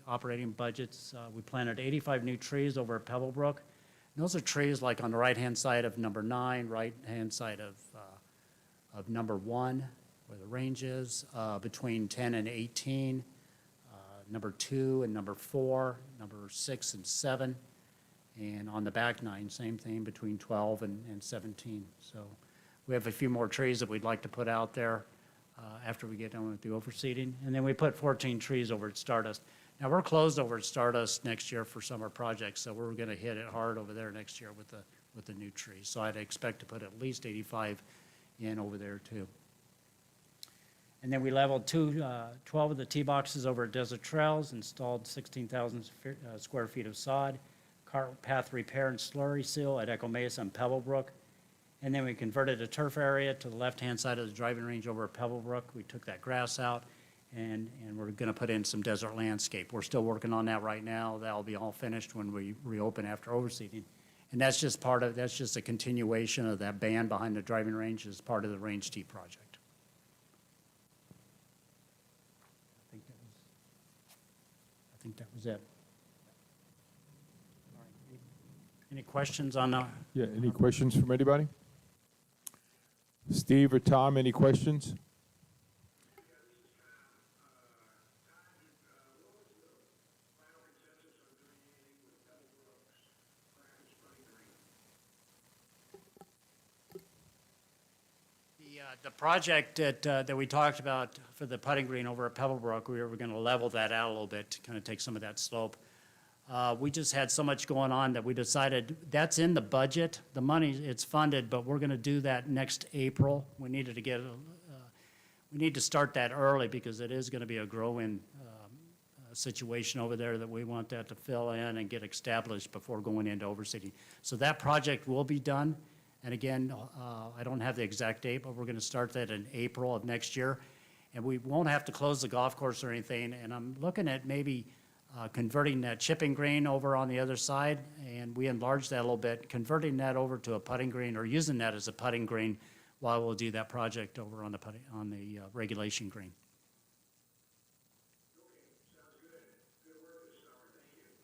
Speaker 10: operating budgets. We planted 85 new trees over at Pebble Brook. And those are trees like on the right-hand side of number 9, right-hand side of number 1, where the range is, between 10 and 18, number 2 and number 4, number 6 and 7, and on the back 9, same thing, between 12 and 17. So we have a few more trees that we'd like to put out there after we get done with the overseeding. And then we put 14 trees over at Stardust. Now, we're closed over at Stardust next year for summer projects, so we're going to hit it hard over there next year with the new trees. So I'd expect to put at least 85 in over there, too. And then we leveled 12 of the tee boxes over at Desert Trails, installed 16,000 square feet of sod, cart path repair and slurry seal at Echo Mesa and Pebble Brook. And then we converted a turf area to the left-hand side of the driving range over at Pebble Brook. We took that grass out, and we're going to put in some desert landscape. We're still working on that right now. That'll be all finished when we reopen after overseeding. And that's just a continuation of that band behind the driving range as part of the range tee project. I think that was it. All right. Any questions on that?
Speaker 1: Yeah, any questions from anybody? Steve or Tom, any questions?
Speaker 10: The project that we talked about for the putting green over at Pebble Brook, we were going to level that out a little bit to kind of take some of that slope. We just had so much going on that we decided that's in the budget. The money, it's funded, but we're going to do that next April. We needed to get, we need to start that early because it is going to be a growing situation over there that we want that to fill in and get established before going into overseeding. So that project will be done. And again, I don't have the exact date, but we're going to start that in April of next year. And we won't have to close the golf course or anything. And I'm looking at maybe converting that chipping green over on the other side, and we enlarged that a little bit, converting that over to a putting green or using that as a putting green while we'll do that project over on the regulation green.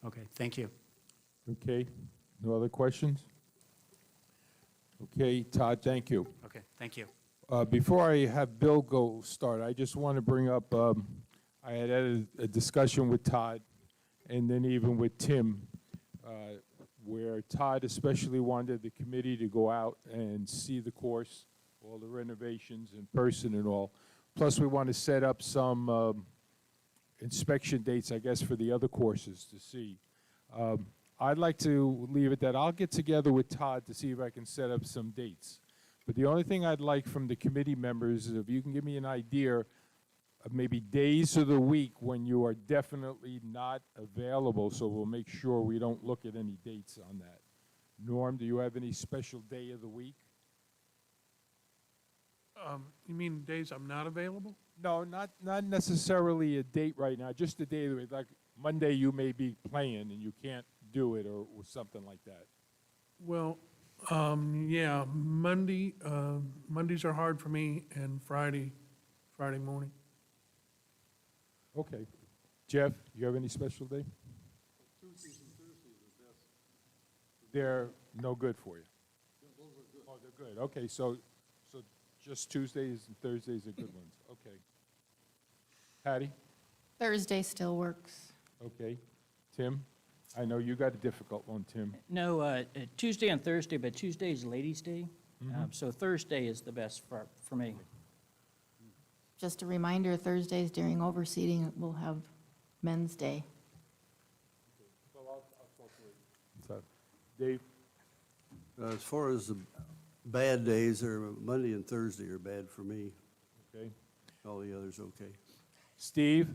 Speaker 10: Okay, thank you.
Speaker 1: Okay, no other questions? Okay, Todd, thank you.
Speaker 10: Okay, thank you.
Speaker 1: Before I have Bill go start, I just want to bring up, I had a discussion with Todd, and then even with Tim, where Todd especially wanted the committee to go out and see the course, all the renovations in person and all. Plus, we want to set up some inspection dates, I guess, for the other courses to see. I'd like to leave it that I'll get together with Todd to see if I can set up some dates. But the only thing I'd like from the committee members is if you can give me an idea of maybe days of the week when you are definitely not available, so we'll make sure we don't look at any dates on that. Norm, do you have any special day of the week?
Speaker 3: You mean days I'm not available?
Speaker 1: No, not necessarily a date right now, just a day of the week. Like Monday you may be playing and you can't do it or something like that.
Speaker 3: Well, yeah, Mondays are hard for me, and Friday morning.
Speaker 1: Okay. Jeff, you have any special day? Tuesdays and Thursdays are best. They're no good for you? Oh, they're good. Okay, so just Tuesdays and Thursdays are good ones. Okay. Patty?
Speaker 8: Thursday still works.
Speaker 1: Okay. Tim? I know you got a difficult one, Tim.
Speaker 2: No, Tuesday and Thursday, but Tuesday is Ladies' Day, so Thursday is the best for me.
Speaker 8: Just a reminder, Thursdays during overseating, we'll have Men's Day.
Speaker 1: So, Dave?
Speaker 7: As far as the bad days, Monday and Thursday are bad for me.
Speaker 1: Okay.
Speaker 7: All the others okay.
Speaker 1: Steve?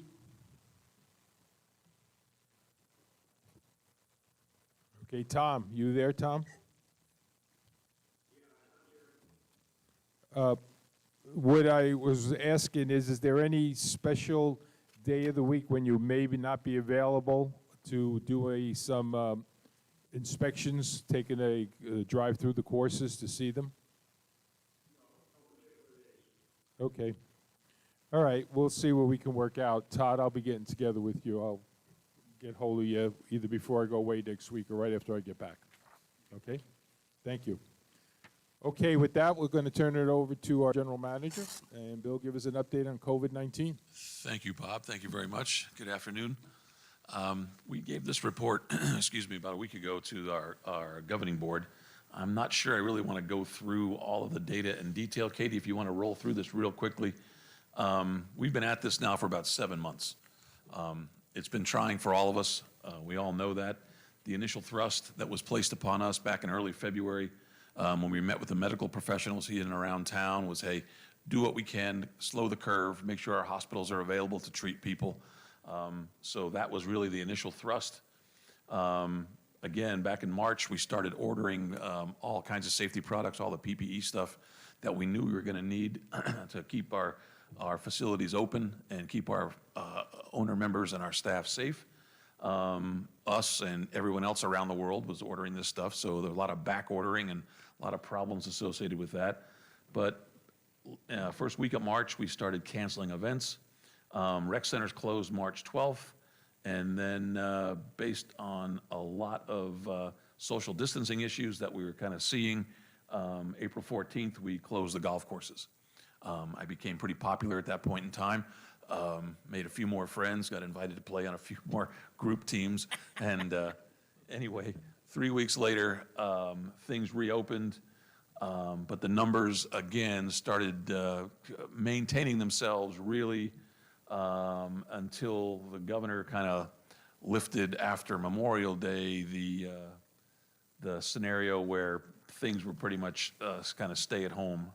Speaker 1: Okay, Tom, you there, Tom? What I was asking is there any special day of the week when you maybe not be available to do some inspections, taking a drive through the courses to see them? Okay. All right, we'll see what we can work out. Todd, I'll be getting together with you. I'll get hold of you either before I go away next week or right after I get back. Okay? Thank you. Okay, with that, we're going to turn it over to our general manager, and Bill, give us an update on COVID-19.
Speaker 11: Thank you, Bob. Thank you very much. Good afternoon. We gave this report, excuse me, about a week ago to our governing board. I'm not sure I really want to go through all of the data in detail. Katie, if you want to roll through this real quickly. We've been at this now for about 7 months. It's been trying for all of us. We all know that. The initial thrust that was placed upon us back in early February when we met with the medical professionals here and around town was, hey, do what we can, slow the curve, make sure our hospitals are available to treat people. So that was really the initial thrust. Again, back in March, we started ordering all kinds of safety products, all the PPE stuff that we knew we were going to need to keep our facilities open and keep our owner members and our staff safe. Us and everyone else around the world was ordering this stuff, so there was a lot of back ordering and a lot of problems associated with that. But first week of March, we started canceling events. Rec centers closed March 12th, and then based on a lot of social distancing issues that we were kind of seeing, April 14th, we closed the golf courses. I became pretty popular at that point in time, made a few more friends, got invited to play on a few more group teams, and anyway, 3 weeks later, things reopened, but the numbers, again, started maintaining themselves really until the governor kind of lifted after Memorial Day the scenario where things were pretty much kind of stay at home.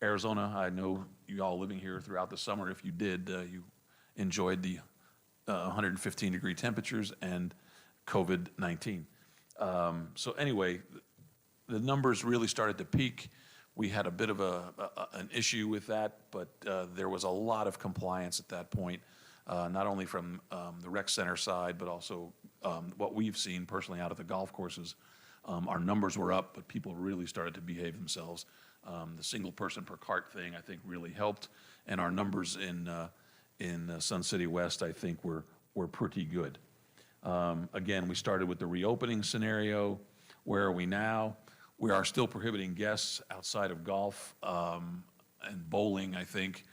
Speaker 11: Arizona, I know you all living here throughout the summer, if you did, you enjoyed the 115-degree temperatures and COVID-19. So anyway, the numbers really started to peak. We had a bit of an issue with that, but there was a lot of compliance at that point, not only from the rec center side, but also what we've seen personally out at the golf courses. Our numbers were up, but people really started to behave themselves. The single person per cart thing, I think, really helped, and our numbers in Sun City West, I think, were pretty good. Again, we started with the reopening scenario. Where are we now? We are still prohibiting guests outside of golf and bowling, I think,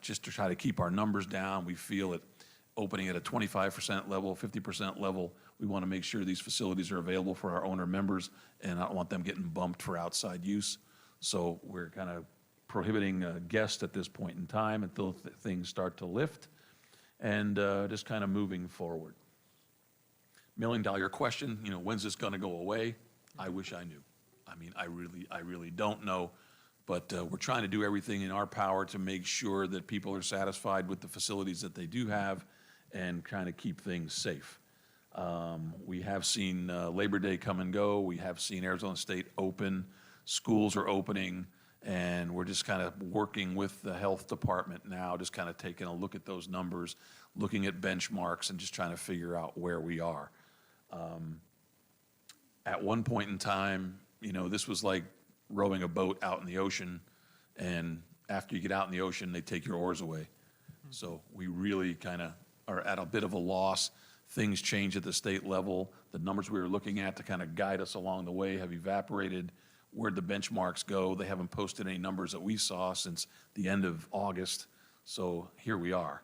Speaker 11: just to try to keep our numbers down. We feel that opening at a 25% level, 50% level, we want to make sure these facilities are available for our owner members, and I don't want them getting bumped for outside use. So we're kind of prohibiting guests at this point in time until things start to lift, and just kind of moving forward. $1 million question, you know, when's this going to go away? I wish I knew. I mean, I really don't know, but we're trying to do everything in our power to make sure that people are satisfied with the facilities that they do have and kind of keep things safe. We have seen Labor Day come and go. We have seen Arizona State open. Schools are opening, and we're just kind of working with the health department now, just kind of taking a look at those numbers, looking at benchmarks, and just trying to figure out where we are. At one point in time, you know, this was like rowing a boat out in the ocean, and after you get out in the ocean, they take your oars away. So we really kind of are at a bit of a loss. Things change at the state level. The numbers we were looking at to kind of guide us along the way have evaporated. Where'd the benchmarks go? They haven't posted any numbers that we saw since the end of August. So here we are.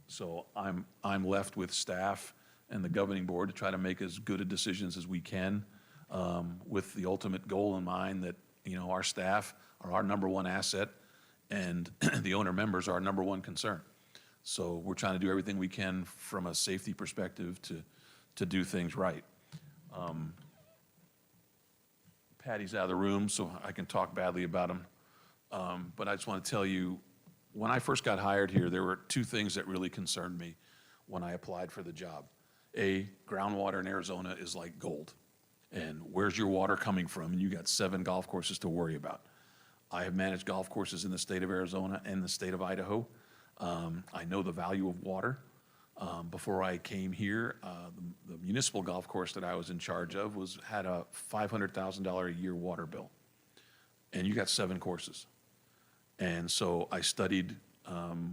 Speaker 11: So I'm left with staff and the governing board to try to make as good a decisions as we can, with the ultimate goal in mind that, you know, our staff are our number one asset and the owner members are our number one concern. So we're trying to do everything we can from a safety perspective to do things right. Patty's out of the room, so I can talk badly about him. But I just want to tell you, when I first got hired here, there were two things that really concerned me when I applied for the job. A, groundwater in Arizona is like gold. And where's your water coming from? And you got 7 golf courses to worry about. I have managed golf courses in the state of Arizona and the state of Idaho. I know the value of water. Before I came here, the municipal golf course that I was in charge of had a $500,000 a year water bill. And you got 7 courses. And so I studied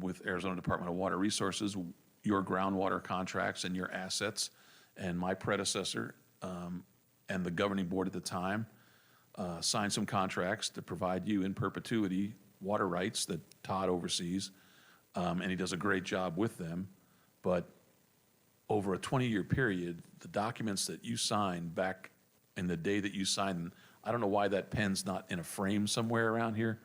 Speaker 11: with Arizona Department of Water Resources, your groundwater contracts and your assets. And my predecessor and the governing board at the time signed some contracts to provide you in perpetuity water rights that Todd oversees. And he does a great job with them. But over a 20-year period, the documents that you signed back in the day that you signed them, I don't know why that pen's not in a frame somewhere around here,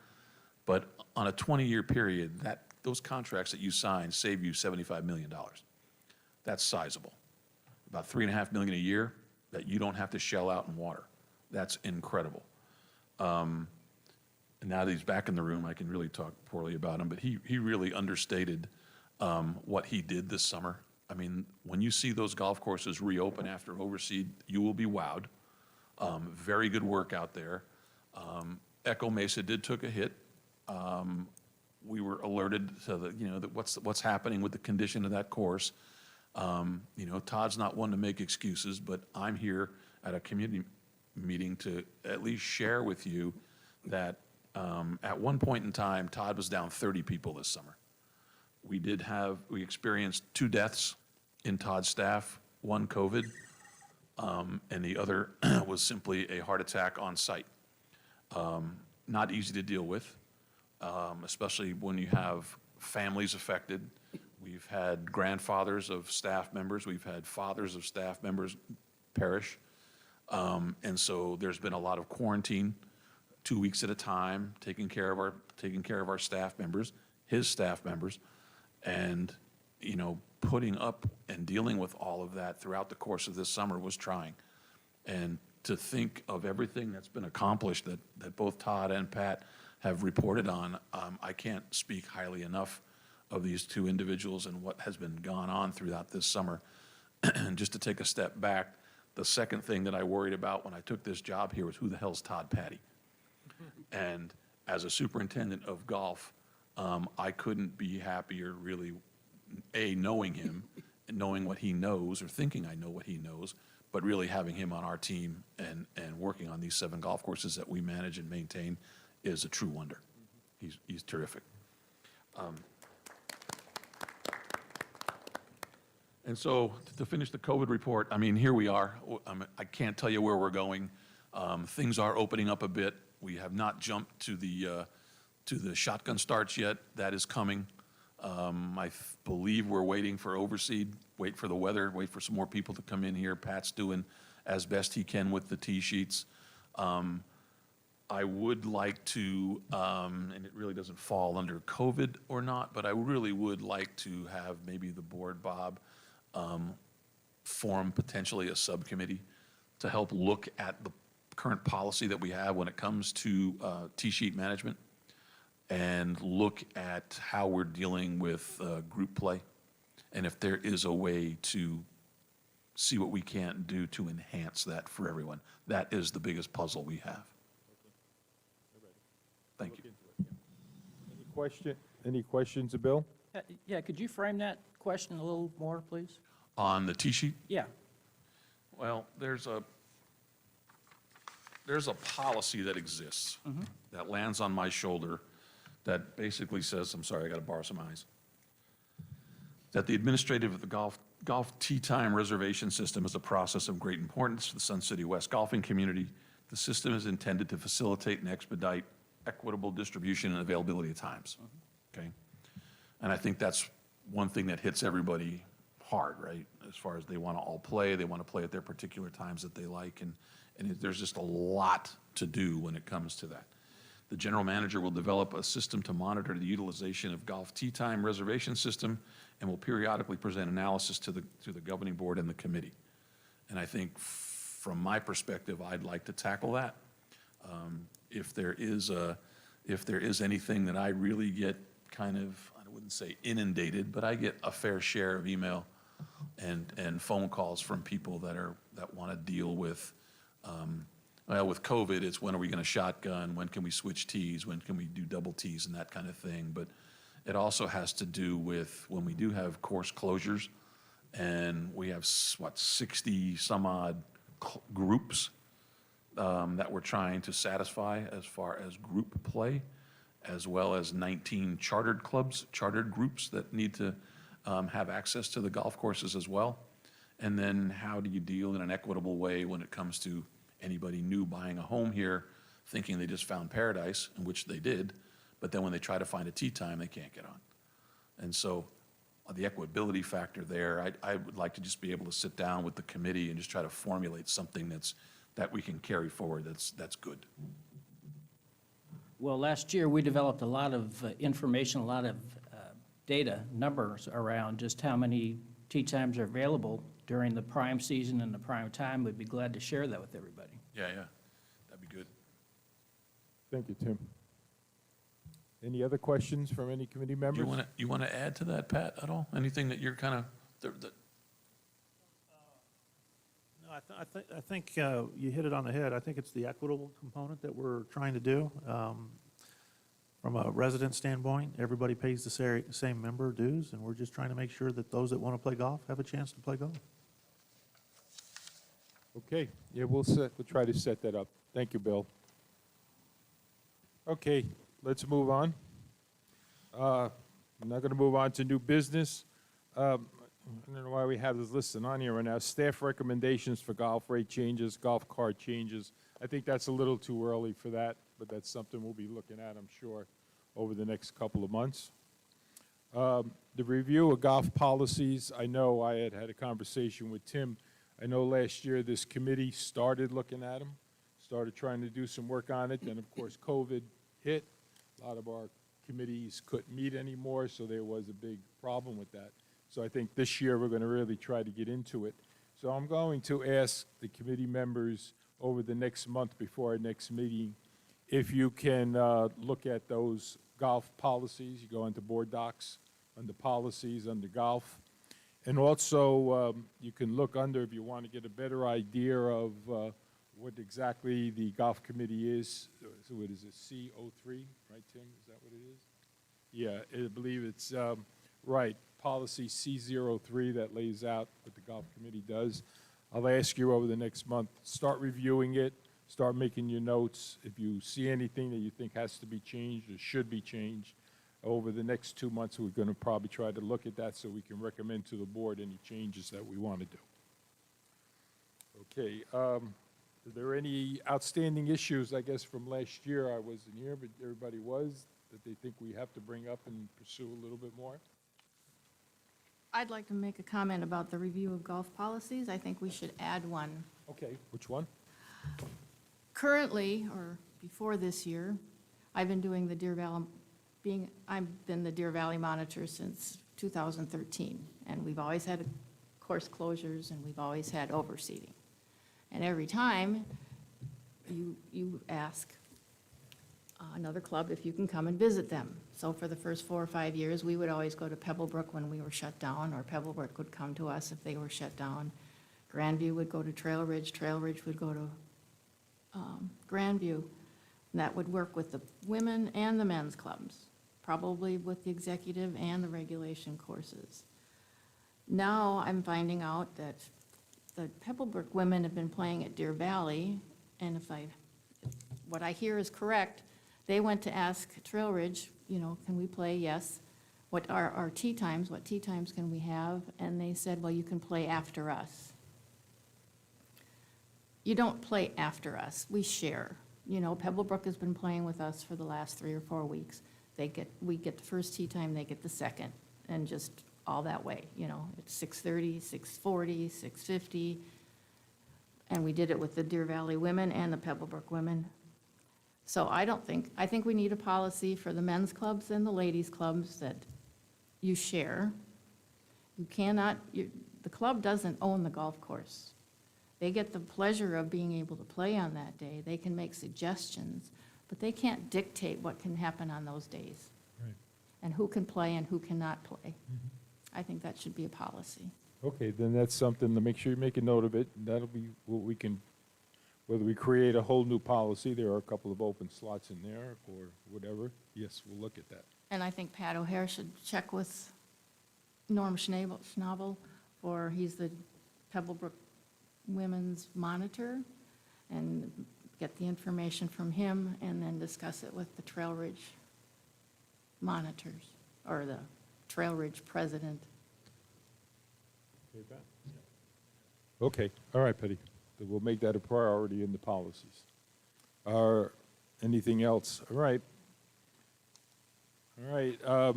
Speaker 11: but on a 20-year period, those contracts that you signed save you $75 million. That's sizable. About $3.5 million a year that you don't have to shell out in water. That's incredible. And now that he's back in the room, I can really talk poorly about him, but he really understated what he did this summer. I mean, when you see those golf courses reopen after overseed, you will be wowed. Very good work out there. Echo Mesa did took a hit. We were alerted to that what's happening with the condition of that course. Todd's not one to make excuses, but I'm here at a community meeting to at least share with you that at one point in time, Todd was down 30 people this summer. We experienced 2 deaths in Todd's staff, one COVID, and the other was simply a heart attack on site. Not easy to deal with, especially when you have families affected. We've had grandfathers of staff members, we've had fathers of staff members perish. And so there's been a lot of quarantine, 2 weeks at a time, taking care of our staff members, his staff members, and putting up and dealing with all of that throughout the course of this summer was trying. And to think of everything that's been accomplished that both Todd and Pat have reported on, I can't speak highly enough of these 2 individuals and what has been gone on throughout this summer. And just to take a step back, the second thing that I worried about when I took this job here was who the hell's Todd Patty? And as a superintendent of golf, I couldn't be happier really, knowing him and knowing what he knows or thinking I know what he knows, but really having him on our team and working on these 7 golf courses that we manage and maintain is a true wonder. He's terrific. And so to finish the COVID report, I mean, here we are. I can't tell you where we're going. Things are opening up a bit. We have not jumped to the shotgun starts yet. That is coming. Believe we're waiting for overseed, wait for the weather, wait for some more people to come in here. Pat's doing as best he can with the tee sheets. I would like to, and it really doesn't fall under COVID or not, but I really would like to have maybe the board, Bob, form potentially a subcommittee to help look at the current policy that we have when it comes to tee sheet management and look at how we're dealing with group play, and if there is a way to see what we can do to enhance that for everyone. That is the biggest puzzle we have. Thank you.
Speaker 1: Any questions of Bill?
Speaker 2: Yeah, could you frame that question a little more, please?
Speaker 11: On the tee sheet,
Speaker 2: Yeah.
Speaker 11: well, there's a policy that exists that lands on my shoulder that basically says, I'm sorry, I got to borrow some eyes, that the administrative of the golf tee time reservation system is a process of great importance to the Sun City West golfing community. The system is intended to facilitate and expedite equitable distribution and availability of times. Okay? And I think that's one thing that hits everybody hard, right? As far as they want to all play, they want to play at their particular times that they like, and there's just a lot to do when it comes to that. The general manager will develop a system to monitor the utilization of golf tee time reservation system and will periodically present analysis to the governing board and the committee. And I think from my perspective, I'd like to tackle that. If there is anything that I really get kind of, I wouldn't say inundated, but I get a fair share of email and phone calls from people that want to deal with, well, with COVID, it's when are we going to shotgun? When can we switch tees? When can we do double tees and that kind of thing? But it also has to do with when we do have course closures and we have, 60 some odd groups that we're trying to satisfy as far as group play, as well as 19 chartered clubs, chartered groups that need to have access to the golf courses as well. And then how do you deal in an equitable way when it comes to anybody new buying a home here, thinking they just found paradise, in which they did, but then when they try to find a tee time, they can't get on. And so the equitability factor there, I would like to just be able to sit down with the committee and just try to formulate something that we can carry forward that's good.
Speaker 2: Well, last year, we developed a lot of information, a lot of data, numbers around just how many tee times are available during the prime season and the prime time. We'd be glad to share that with everybody.
Speaker 11: Yeah, that'd be good.
Speaker 1: Thank you, Tim. Any other questions from any committee members?
Speaker 11: You want to add to that, Pat, at all? Anything that you're kind of,
Speaker 5: No, I think you hit it on the head. I think it's the equitable component that we're trying to do. From a resident standpoint, everybody pays the same member dues, and we're just trying to make sure that those that want to play golf have a chance to play golf.
Speaker 1: Okay, yeah, we'll try to set that up. Thank you, Bill. Okay, let's move on. I'm not going to move on to new business. I don't know why we have this listed on here right now. Staff recommendations for golf rate changes, golf cart changes. I think that's a little too early for that, but that's something we'll be looking at, I'm sure, over the next couple of months. The review of golf policies, I know I had a conversation with Tim. I know last year this committee started looking at them, started trying to do some work on it. Then, of course, COVID hit. A lot of our committees couldn't meet anymore, so there was a big problem with that. So I think this year we're going to really try to get into it. So I'm going to ask the committee members over the next month before our next meeting if you can look at those golf policies. You go into board docs, under policies, under golf. And also, you can look under, if you want to get a better idea of what exactly the golf committee is. So what is it, C03, right, Tim? Is that what it is? Yeah, I believe it's, right, policy C03 that lays out what the golf committee does. I'll ask you over the next month, start reviewing it, start making your notes. If you see anything that you think has to be changed or should be changed, over the next 2 months, we're going to probably try to look at that so we can recommend to the board any changes that we want to do. Okay, are there any outstanding issues, I guess, from last year? I wasn't here, but everybody was, that they think we have to bring up and pursue a little bit more?
Speaker 8: I'd like to make a comment about the review of golf policies. I think we should add one.
Speaker 1: Okay, which one?
Speaker 8: Currently, or before this year, I've been doing the Deer Valley, I've been the Deer Valley monitor since 2013, and we've always had course closures, and we've always had overseeding. And every time, you ask another club if you can come and visit them. So for the first 4 or 5 years, we would always go to Pebble Brook when we were shut down, or Pebble Brook would come to us if they were shut down. Grandview would go to Trail Ridge would go to Grandview. And that would work with the women and the men's clubs, probably with the executive and the regulation courses. Now I'm finding out that the Pebblebrook women have been playing at Deer Valley, and if what I hear is correct, they went to ask Trail Ridge, can we play? Yes. What are our tee times? What tee times can we have? And they said, well, you can play after us. You don't play after us, we share. Pebblebrook has been playing with us for the last 3 or 4 weeks. We get the first tee time, they get the second, and just all that way, it's 6:30, 6:40, 6:50. And we did it with the Deer Valley women and the Pebblebrook women. So I think we need a policy for the men's clubs and the ladies' clubs that you share. You cannot, the club doesn't own the golf course. They get the pleasure of being able to play on that day. They can make suggestions, but they can't dictate what can happen on those days.
Speaker 1: Right.
Speaker 8: And who can play and who cannot play. I think that should be a policy.
Speaker 1: Okay, then that's something to make sure you make a note of it. That'll be what we can, whether we create a whole new policy, there are a couple of open slots in there or whatever. Yes, we'll look at that.
Speaker 8: And I think Pat O'Hare should check with Norm Schnabel, for he's the Pebblebrook Women's Monitor, and get the information from him and then discuss it with the Trail Ridge monitors, or the Trail Ridge president.
Speaker 1: Okay, all right, Patty. Then we'll make that a priority in the policies. Anything else? All right. All right,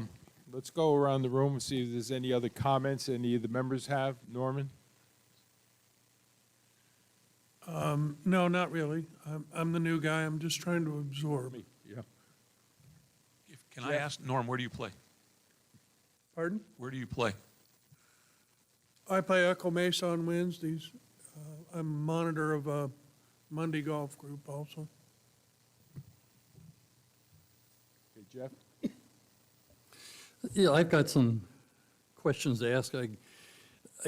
Speaker 1: let's go around the room and see if there's any other comments any of the members have. Norman?
Speaker 3: No, not really. I'm the new guy. I'm just trying to absorb.
Speaker 1: Me, yeah.
Speaker 11: Can I ask, Norm, where do you play?
Speaker 3: Pardon?
Speaker 11: Where do you play?
Speaker 3: I play Echo Mesa on Wednesdays. I'm a monitor of a Monday golf group also.
Speaker 1: Okay, Jeff?
Speaker 12: Yeah, I've got some questions to ask. I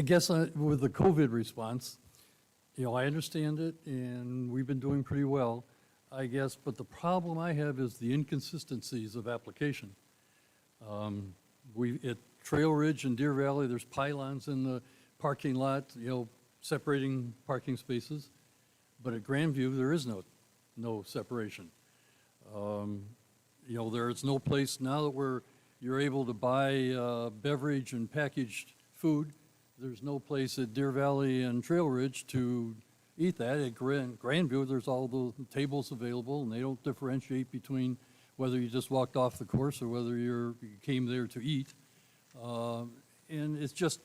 Speaker 12: guess with the COVID response, I understand it, and we've been doing pretty well, I guess, but the problem I have is the inconsistencies of application. At Trail Ridge and Deer Valley, there's pylons in the parking lot, separating parking spaces, but at Grandview, there is no separation. There is no place now that you're able to buy beverage and packaged food. There's no place at Deer Valley and Trail Ridge to eat that. At Grandview, there's all the tables available, and they don't differentiate between whether you just walked off the course or whether you came there to eat. And it's just,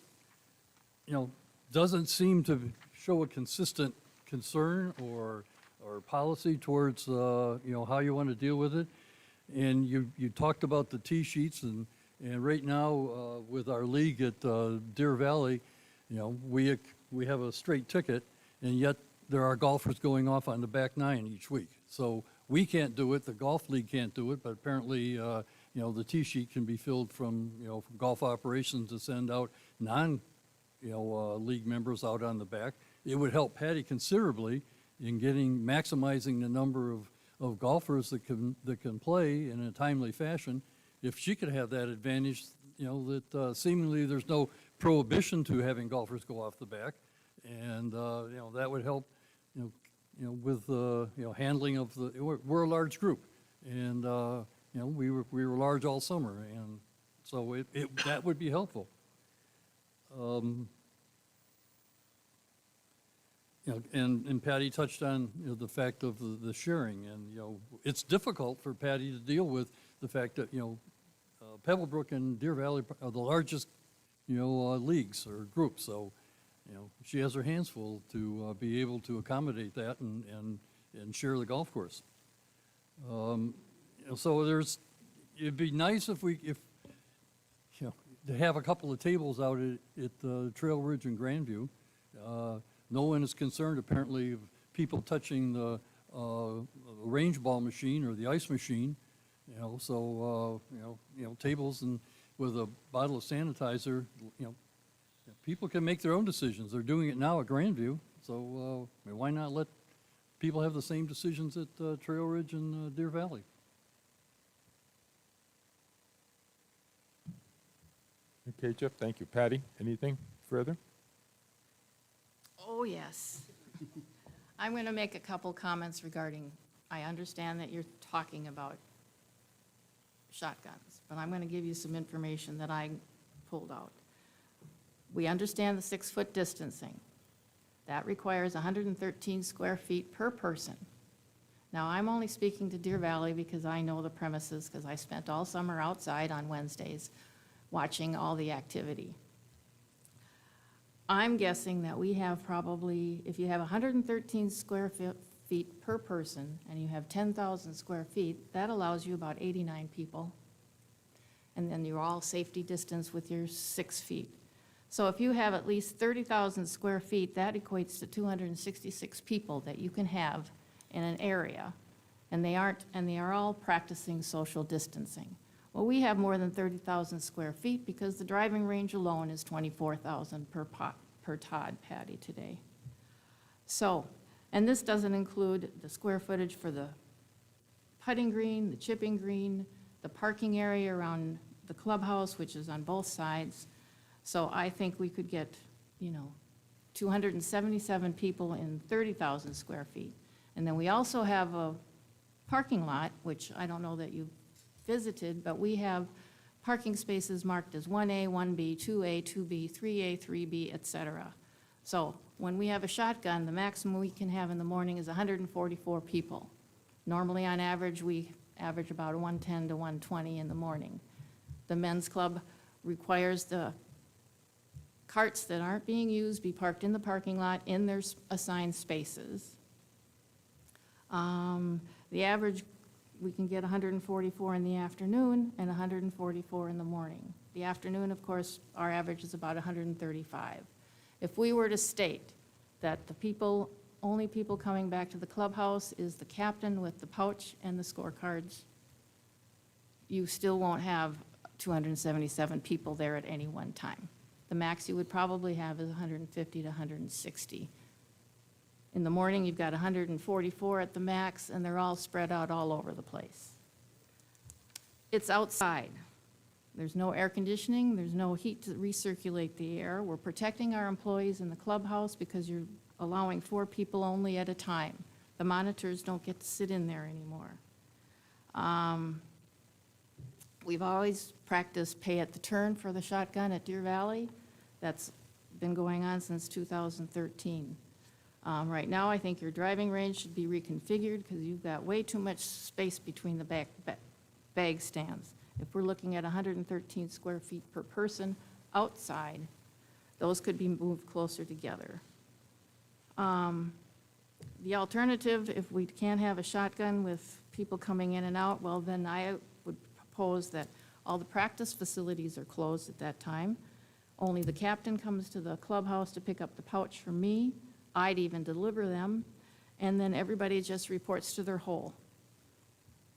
Speaker 12: doesn't seem to show a consistent concern or policy towards, how you want to deal with it. And you talked about the tee sheets, and right now, with our league at Deer Valley, we have a straight ticket, and yet there are golfers going off on the back nine each week. So we can't do it, the golf league can't do it, but apparently, the tee sheet can be filled from golf operations to send out league members out on the back. It would help Patty considerably in maximizing the number of golfers that can play in a timely fashion. If she could have that advantage, that seemingly there's no prohibition to having golfers go off the back, and that would help, with handling of we're a large group, and you know, we were large all summer, and so that would be helpful. You know, and Patty touched on, you know, the fact of the sharing, and, you know, it's difficult for Patty to deal with the fact that, you know, Pebble Brook and Deer Valley are the largest, you know, leagues or groups, so, you know, she has her hands full to be able to accommodate that and share the golf course. You know, so it'd be nice if you know, to have a couple of tables out at Trail Ridge and Grandview. No one is concerned apparently of people touching the range ball machine or the ice machine, you know, so, you know, tables and with a bottle of sanitizer, you know, people can make their own decisions. They're doing it now at Grandview, so I mean, why not let people have the same decisions at Trail Ridge and Deer Valley?
Speaker 1: Okay, Jeff, thank you. Patty, anything further?
Speaker 8: Oh, yes. I'm going to make a couple comments regarding, I understand that you're talking about shotguns, but I'm going to give you some information that I pulled out. We understand the 6-foot distancing. That requires 113 square feet per person. Now, I'm only speaking to Deer Valley because I know the premises, because I spent all summer outside on Wednesdays watching all the activity. I'm guessing that we have probably, if you have 113 square feet per person and you have 10,000 square feet, that allows you about 89 people. And then you're all safety distance with your 6 feet. So if you have at least 30,000 square feet, that equates to 266 people that you can have in an area. And they are all practicing social distancing. Well, we have more than 30,000 square feet because the driving range alone is 24,000 per Todd Patty today. So, and this doesn't include the square footage for the putting green, the chipping green, the parking area around the clubhouse, which is on both sides. So I think we could get, you know, 277 people in 30,000 square feet. And then we also have a parking lot, which I don't know that you've visited, but we have parking spaces marked as 1A, 1B, 2A, 2B, 3A, 3B, et cetera. So when we have a shotgun, the maximum we can have in the morning is 144 people. Normally, on average, we average about 110 to 120 in the morning. The men's club requires the carts that aren't being used be parked in the parking lot in their assigned spaces. The average, we can get 144 in the afternoon and 144 in the morning. The afternoon, of course, our average is about 135. If we were to state that the only people coming back to the clubhouse is the captain with the pouch and the scorecards, you still won't have 277 people there at any one time. The max you would probably have is 150 to 160. In the morning, you've got 144 at the max, and they're all spread out all over the place. It's outside. There's no air conditioning, there's no heat to recirculate the air. We're protecting our employees in the clubhouse because you're allowing 4 people only at a time. The monitors don't get to sit in there anymore. We've always practiced pay at the turn for the shotgun at Deer Valley. That's been going on since 2013. Right now, I think your driving range should be reconfigured because you've got way too much space between the bag stands. If we're looking at 113 square feet per person outside, those could be moved closer together. The alternative, if we can't have a shotgun with people coming in and out, well, then I would propose that all the practice facilities are closed at that time. Only the captain comes to the clubhouse to pick up the pouch from me. I'd even deliver them, and then everybody just reports to their hole.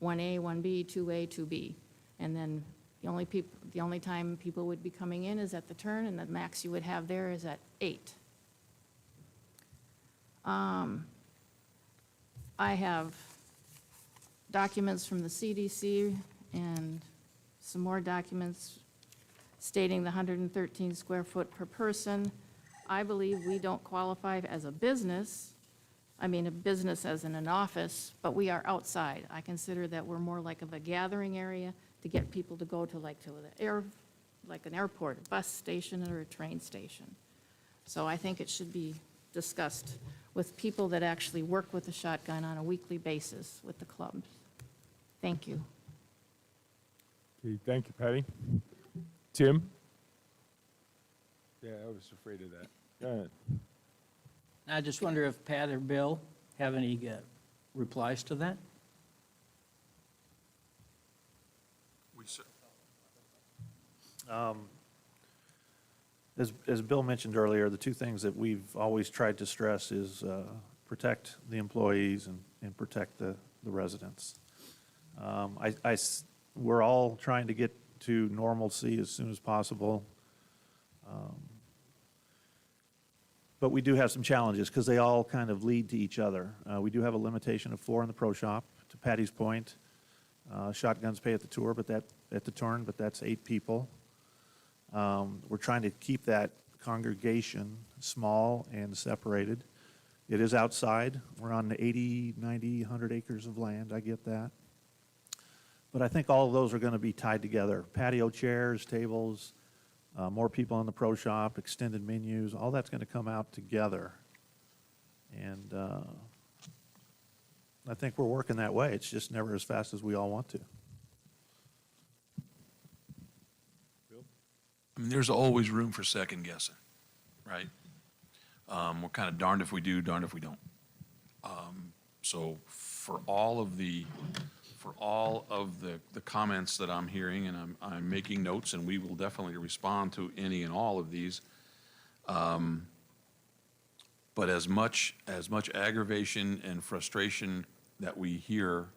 Speaker 8: 1A, 1B, 2A, 2B. And then the only time people would be coming in is at the turn, and the max you would have there is at 8. I have documents from the CDC and some more documents stating the 113 square foot per person. I believe we don't qualify as a business I mean, a business as in an office, but we are outside. I consider that we're more like of a gathering area to get people to go to like an airport, a bus station, or a train station. So I think it should be discussed with people that actually work with the shotgun on a weekly basis with the clubs. Thank you.
Speaker 1: Okay, thank you, Patty. Tim? Yeah, I was afraid of that. Go ahead.
Speaker 2: I just wonder if Pat or Bill have any replies to that?
Speaker 5: As Bill mentioned earlier, the two things that we've always tried to stress is protect the employees and protect the residents. We're all trying to get to normalcy as soon as possible. But we do have some challenges because they all kind of lead to each other. We do have a limitation of 4 in the pro shop. To Patty's point, shotguns pay at the tour, but that's 8 people. We're trying to keep that congregation small and separated. It is outside. We're on 80, 90, 100 acres of land. I get that. But I think all of those are going to be tied together. Patio chairs, tables, more people in the pro shop, extended menus, all that's going to come out together. And I think we're working that way. It's just never as fast as we all want to.
Speaker 11: I mean, there's always room for second guessing, right? We're kind of darned if we do, darned if we don't. So for all of the comments that I'm hearing, and I'm making notes, and we will definitely respond to any and all of these. But as much aggravation and frustration that we hear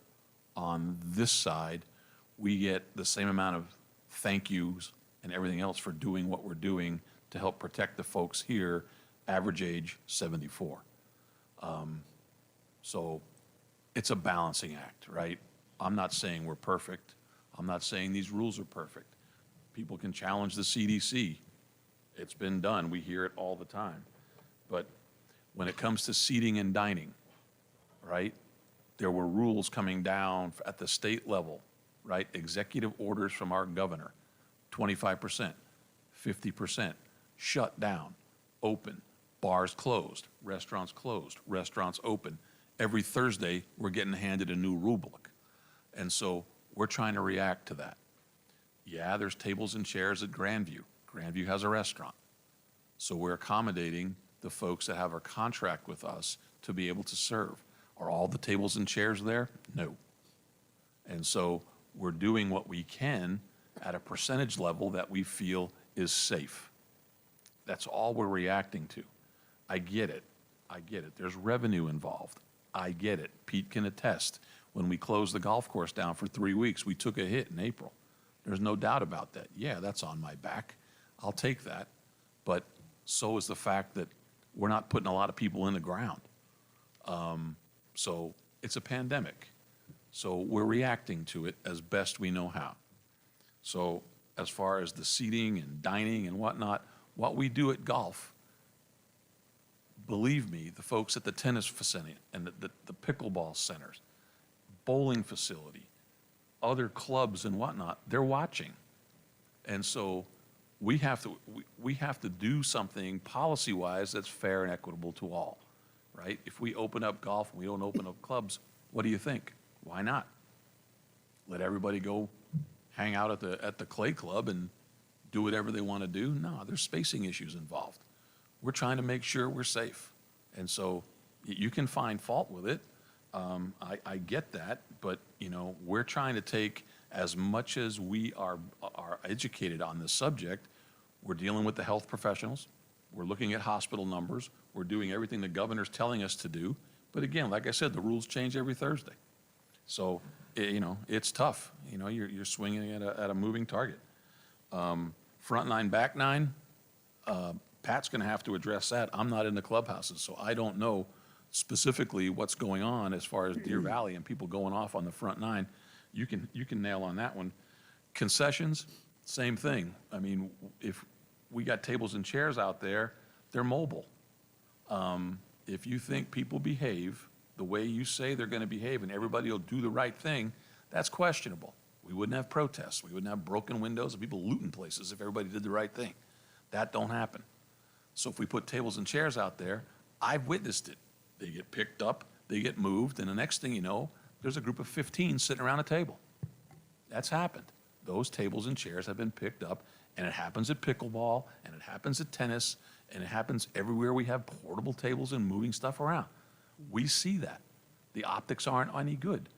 Speaker 11: on this side, we get the same amount of thank yous and everything else for doing what we're doing to help protect the folks here, average age 74. So it's a balancing act, right? I'm not saying we're perfect. I'm not saying these rules are perfect. People can challenge the CDC. It's been done. We hear it all the time. But when it comes to seating and dining, right, there were rules coming down at the state level, right? Executive orders from our governor, 25%, 50%, shut down, open, bars closed, restaurants open. Every Thursday, we're getting handed a new rule book. And so we're trying to react to that. Yeah, there's tables and chairs at Grandview. Grandview has a restaurant. So we're accommodating the folks that have a contract with us to be able to serve. Are all the tables and chairs there? No. And so we're doing what we can at a percentage level that we feel is safe. That's all we're reacting to. I get it. There's revenue involved. I get it. Pete can attest. When we closed the golf course down for 3 weeks, we took a hit in April. There's no doubt about that. Yeah, that's on my back. I'll take that. But so is the fact that we're not putting a lot of people in the ground. So it's a pandemic. So we're reacting to it as best we know how. So as far as the seating and dining and whatnot, what we do at golf, believe me, the folks at the tennis facility and the pickleball centers, bowling facility, other clubs and whatnot, they're watching. And so we have to do something policy-wise that's fair and equitable to all, right? If we open up golf and we don't open up clubs, what do you think? Why not? Let everybody go hang out at the Clay Club and do whatever they want to do? No, there's spacing issues involved. We're trying to make sure we're safe. And so you can find fault with it. I get that, but we're trying to take as much as we are educated on this subject. We're dealing with the health professionals. We're looking at hospital numbers. We're doing everything the governor's telling us to do. But again, like I said, the rules change every Thursday. So, it's tough. You're swinging at a moving target. Front nine, back nine, Pat's going to have to address that. I'm not in the clubhouses, so I don't know specifically what's going on as far as Deer Valley and people going off on the front nine. You can nail on that one. Concessions, same thing. I mean, if we got tables and chairs out there, they're mobile. if you think people behave the way you say they're going to behave and everybody will do the right thing, that's questionable. We wouldn't have protests. We wouldn't have broken windows and people looting places if everybody did the right thing. That don't happen. So if we put tables and chairs out there, I've witnessed it. They get picked up, they get moved, and the next thing you know, there's a group of 15 sitting around a table. That's happened. Those tables and chairs have been picked up, and it happens at pickleball, and it happens at tennis, and it happens everywhere we have portable tables and moving stuff around. We see that. The optics aren't any good.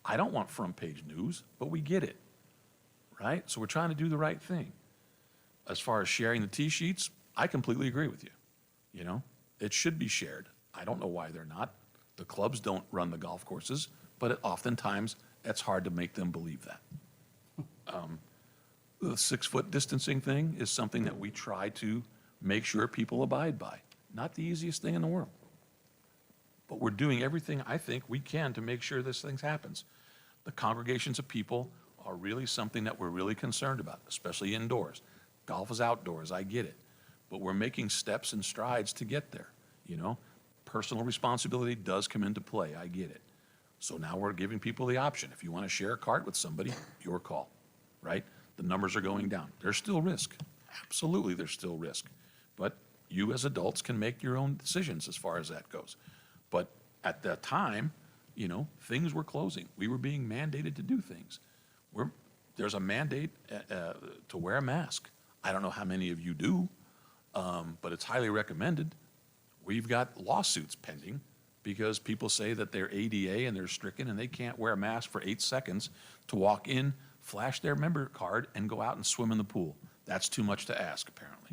Speaker 11: I don't want front page news, but we get it, right? So we're trying to do the right thing. As far as sharing the tee sheets, I completely agree with you. You know, it should be shared. I don't know why they're not. The clubs don't run the golf courses, but oftentimes it's hard to make them believe that. The 6-foot distancing thing is something that we try to make sure people abide by. Not the easiest thing in the world. But we're doing everything I think we can to make sure this thing happens. The congregations of people are really something that we're really concerned about, especially indoors. Golf is outdoors, I get it. But we're making steps and strides to get there, you know? Personal responsibility does come into play, I get it. So now we're giving people the option. If you want to share a cart with somebody, your call, right? The numbers are going down. There's still risk. Absolutely, there's still risk. But you as adults can make your own decisions as far as that goes. But at that time, you know, things were closing. We were being mandated to do things. There's a mandate to wear a mask. I don't know how many of you do, but it's highly recommended. We've got lawsuits pending because people say that they're ADA and they're stricken and they can't wear a mask for 8 seconds to walk in, flash their member card, and go out and swim in the pool. That's too much to ask, apparently.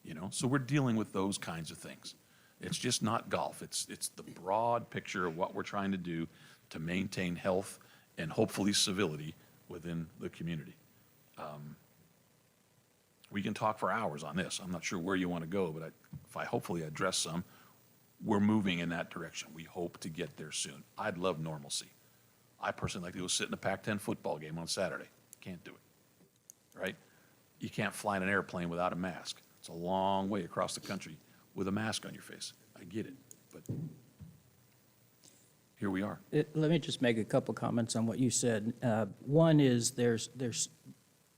Speaker 11: You know, so we're dealing with those kinds of things. It's just not golf. It's the broad picture of what we're trying to do to maintain health and hopefully civility within the community. We can talk for hours on this. I'm not sure where you want to go, but if I hopefully address some, we're moving in that direction. We hope to get there soon. I'd love normalcy. I personally like to go sit in a Pac-10 football game on Saturday. Can't do it, right? You can't fly in an airplane without a mask. It's a long way across the country with a mask on your face. I get it, but here we are.
Speaker 2: Let me just make a couple comments on what you said. One is there's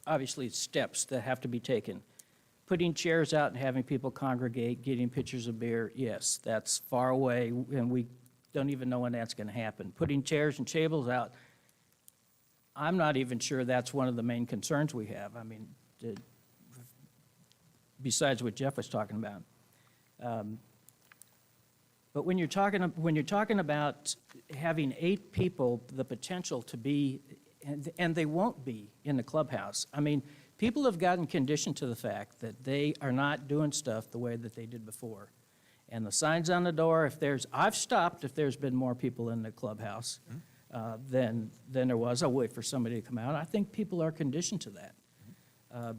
Speaker 2: obviously steps that have to be taken. Putting chairs out and having people congregate, getting pitchers of beer, yes, that's far away, and we don't even know when that's going to happen. Putting chairs and tables out, I'm not even sure that's one of the main concerns we have. I mean, besides what Jeff was talking about. But when you're talking about having 8 people, the potential to be, and they won't be in the clubhouse. I mean, people have gotten conditioned to the fact that they are not doing stuff the way that they did before. And the signs on the door, I've stopped if there's been more people in the clubhouse than there was. I'll wait for somebody to come out. I think people are conditioned to that.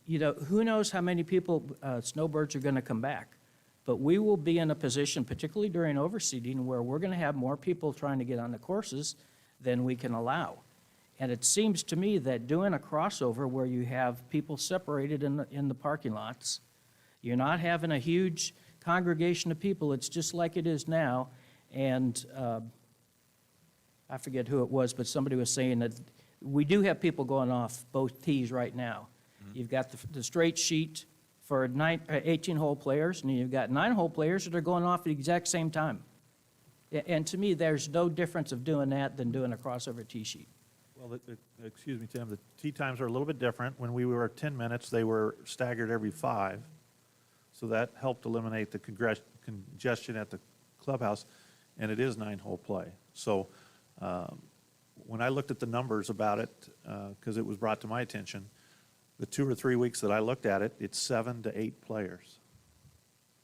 Speaker 2: You know, who knows how many people, snowbirds are going to come back. But we will be in a position, particularly during overseeding, where we're going to have more people trying to get on the courses than we can allow. And it seems to me that doing a crossover where you have people separated in the parking lots, you're not having a huge congregation of people, it's just like it is now. And I forget who it was, but somebody was saying that we do have people going off both tees right now. You've got the straight sheet for 18-hole players, and you've got 9-hole players that are going off at the exact same time. And to me, there's no difference of doing that than doing a crossover tee sheet.
Speaker 5: Well, excuse me, Tim, the tee times are a little bit different. When we were at 10 minutes, they were staggered every 5. So that helped eliminate the congestion at the clubhouse, and it is 9-hole play. So when I looked at the numbers about it, because it was brought to my attention, the 2 or 3 weeks that I looked at it, it's 7 to 8 players.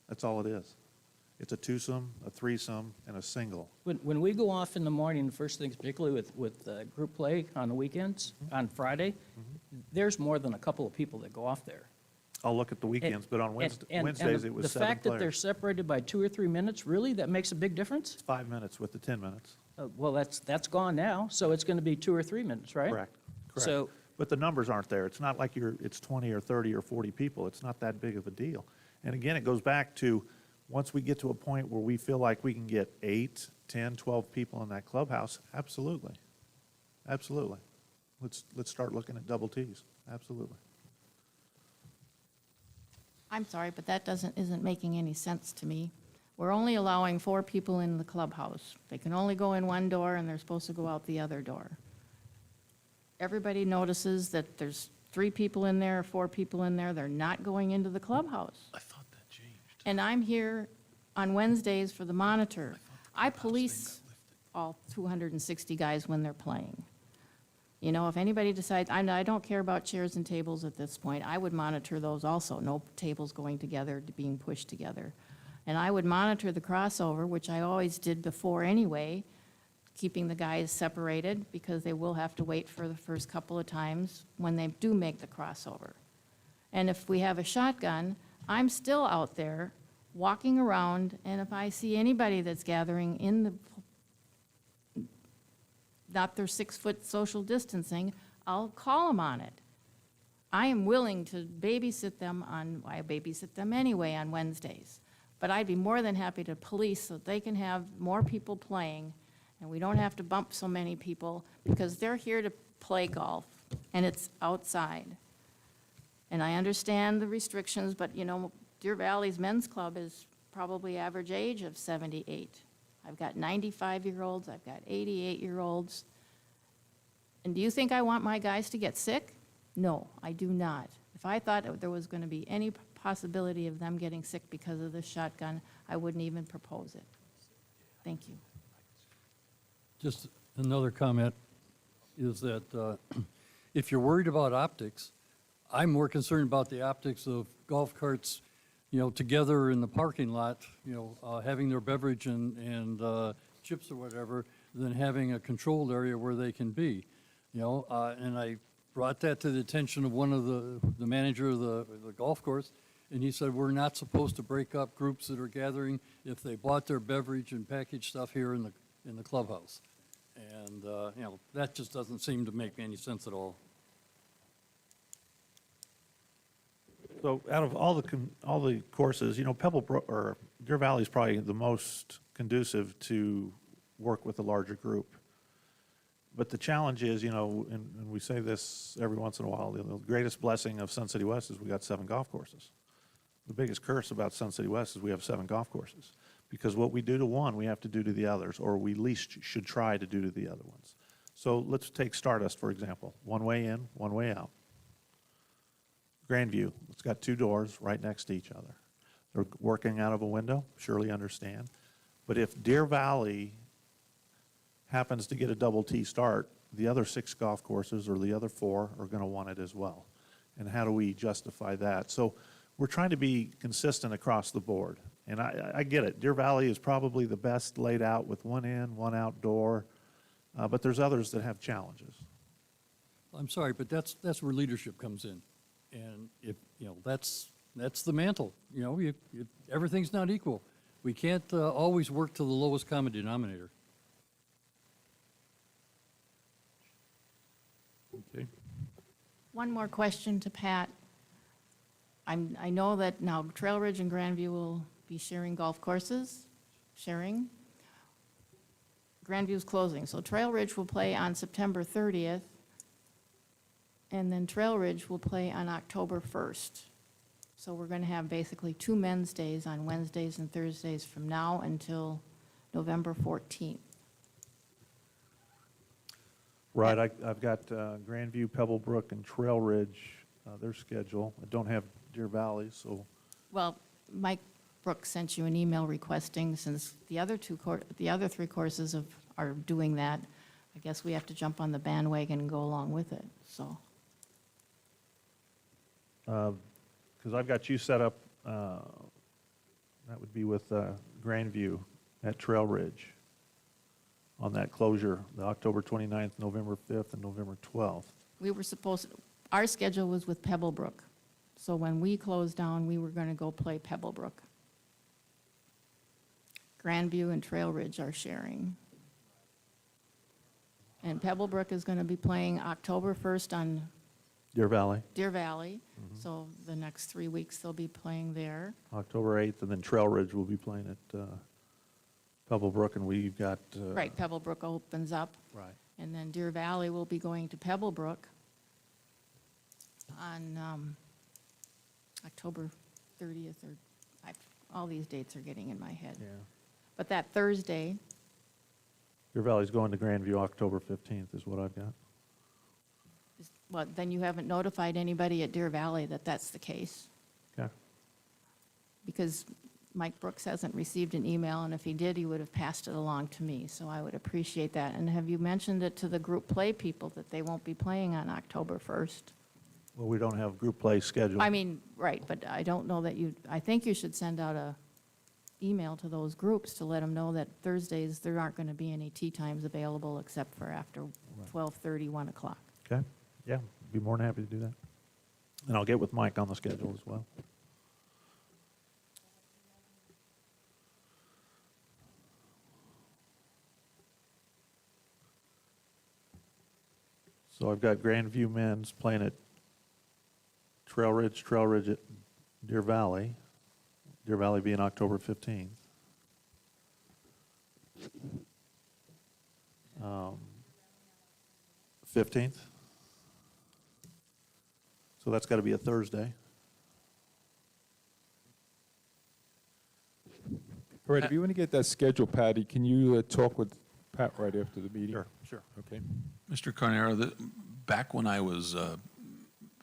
Speaker 5: That's all it is. It's a twosome, a threesome, and a single.
Speaker 2: When we go off in the morning, the first things, particularly with group play on the weekends, on Friday, there's more than a couple of people that go off there.
Speaker 5: I'll look at the weekends, but on Wednesdays, it was 7 players.
Speaker 2: The fact that they're separated by 2 or 3 minutes, really, that makes a big difference?
Speaker 5: 5 minutes with the 10 minutes.
Speaker 2: Well, that's gone now, so it's going to be 2 or 3 minutes, right?
Speaker 5: Correct.
Speaker 2: So,
Speaker 5: But the numbers aren't there. It's not like it's 20 or 30 or 40 people. It's not that big of a deal. And again, it goes back to Once we get to a point where we feel like we can get 8, 10, 12 people in that clubhouse, absolutely. Absolutely. Let's start looking at double Ts. Absolutely.
Speaker 8: I'm sorry, but that isn't making any sense to me. We're only allowing 4 people in the clubhouse. They can only go in one door, and they're supposed to go out the other door. Everybody notices that there's 3 people in there, 4 people in there, they're not going into the clubhouse.
Speaker 11: I thought that changed.
Speaker 8: And I'm here on Wednesdays for the monitor. I police all 260 guys when they're playing. You know, if anybody decides, I don't care about chairs and tables at this point, I would monitor those also, no tables going together, being pushed together. And I would monitor the crossover, which I always did before anyway, keeping the guys separated, because they will have to wait for the first couple of times when they do make the crossover. And if we have a shotgun, I'm still out there walking around, and if I see anybody that's gathering in the, not their 6-foot social distancing, I'll call them on it. I am willing to babysit them I babysit them anyway on Wednesdays. But I'd be more than happy to police so they can have more people playing, and we don't have to bump so many people, because they're here to play golf, and it's outside. And I understand the restrictions, but, you know, Deer Valley's men's club is probably average age of 78. I've got 95-year-olds, I've got 88-year-olds. And do you think I want my guys to get sick? No, I do not. If I thought there was going to be any possibility of them getting sick because of this shotgun, I wouldn't even propose it. Thank you.
Speaker 12: Just another comment is that if you're worried about optics, I'm more concerned about the optics of golf carts, you know, together in the parking lot, you know, having their beverage and chips or whatever, than having a controlled area where they can be, you know. And I brought that to the attention of one of the manager of the golf course, and he said, we're not supposed to break up groups that are gathering if they bought their beverage and packaged stuff here in the clubhouse. And, you know, that just doesn't seem to make any sense at all.
Speaker 5: So out of all the courses, you know, Pebble Brook or Deer Valley is probably the most conducive to work with a larger group. But the challenge is, you know, and we say this every once in a while, the greatest blessing of Sun City West is we got 7 golf courses. The biggest curse about Sun City West is we have 7 golf courses. Because what we do to one, we have to do to the others, or we at least should try to do to the other ones. So let's take Stardust, for example. One way in, one way out. Grandview, it's got 2 doors right next to each other. They're working out of a window, surely understand. But if Deer Valley happens to get a double T start, the other 6 golf courses or the other 4 are going to want it as well. And how do we justify that? So we're trying to be consistent across the board. And I get it. Deer Valley is probably the best laid out with 1 in, 1 outdoor, but there's others that have challenges.
Speaker 12: I'm sorry, but that's where leadership comes in. And if, you know, that's the mantle, you know, everything's not equal. We can't always work to the lowest common denominator.
Speaker 5: Okay.
Speaker 8: One more question to Pat. I know that now Trail Ridge and Grandview will be sharing golf courses, Grandview's closing, so Trail Ridge will play on September 30th, and then Trail Ridge will play on October 1st. So we're going to have basically 2 men's days on Wednesdays and Thursdays from now until November 14th.
Speaker 5: Right, I've got Grandview, Pebble Brook, and Trail Ridge, their schedule. I don't have Deer Valley, so.
Speaker 8: Well, Mike Brooks sent you an email requesting, since the other 3 courses are doing that, I guess we have to jump on the bandwagon and go along with it, so.
Speaker 5: Because I've got you set up, that would be with Grandview at Trail Ridge on that closure, the October 29th, November 5th, and November 12th.
Speaker 8: We were our schedule was with Pebble Brook. So when we closed down, we were going to go play Pebble Brook. Grandview and Trail Ridge are sharing. And Pebble Brook is going to be playing October 1st on
Speaker 5: Deer Valley,
Speaker 8: Deer Valley. So the next 3 weeks, they'll be playing there.
Speaker 5: October 8th, and then Trail Ridge will be playing at Pebble Brook, and we've got.
Speaker 8: Right, Pebble Brook opens up.
Speaker 5: Right.
Speaker 8: And then Deer Valley will be going to Pebble Brook on October 30th, or, all these dates are getting in my head.
Speaker 5: Yeah.
Speaker 8: But that Thursday,
Speaker 5: Deer Valley's going to Grandview October 15th is what I've got.
Speaker 8: well, then you haven't notified anybody at Deer Valley that that's the case,
Speaker 5: Okay.
Speaker 8: because Mike Brooks hasn't received an email, and if he did, he would have passed it along to me, so I would appreciate that. And have you mentioned it to the group play people that they won't be playing on October 1st?
Speaker 5: Well, we don't have group play scheduled.
Speaker 8: I mean, right, but I don't know that I think you should send out a email to those groups to let them know that Thursdays, there aren't going to be any tea times available except for after 12:30, 1 o'clock.
Speaker 5: Okay, yeah, be more than happy to do that. And I'll get with Mike on the schedule as well. So I've got Grandview men's playing at Trail Ridge at Deer Valley being October 15th. 15th? So that's got to be a Thursday.
Speaker 1: All right, if you want to get that schedule, Patty, can you talk with Pat right after the meeting?
Speaker 5: Sure.
Speaker 1: Okay.
Speaker 11: Mr. Carnero, back when I was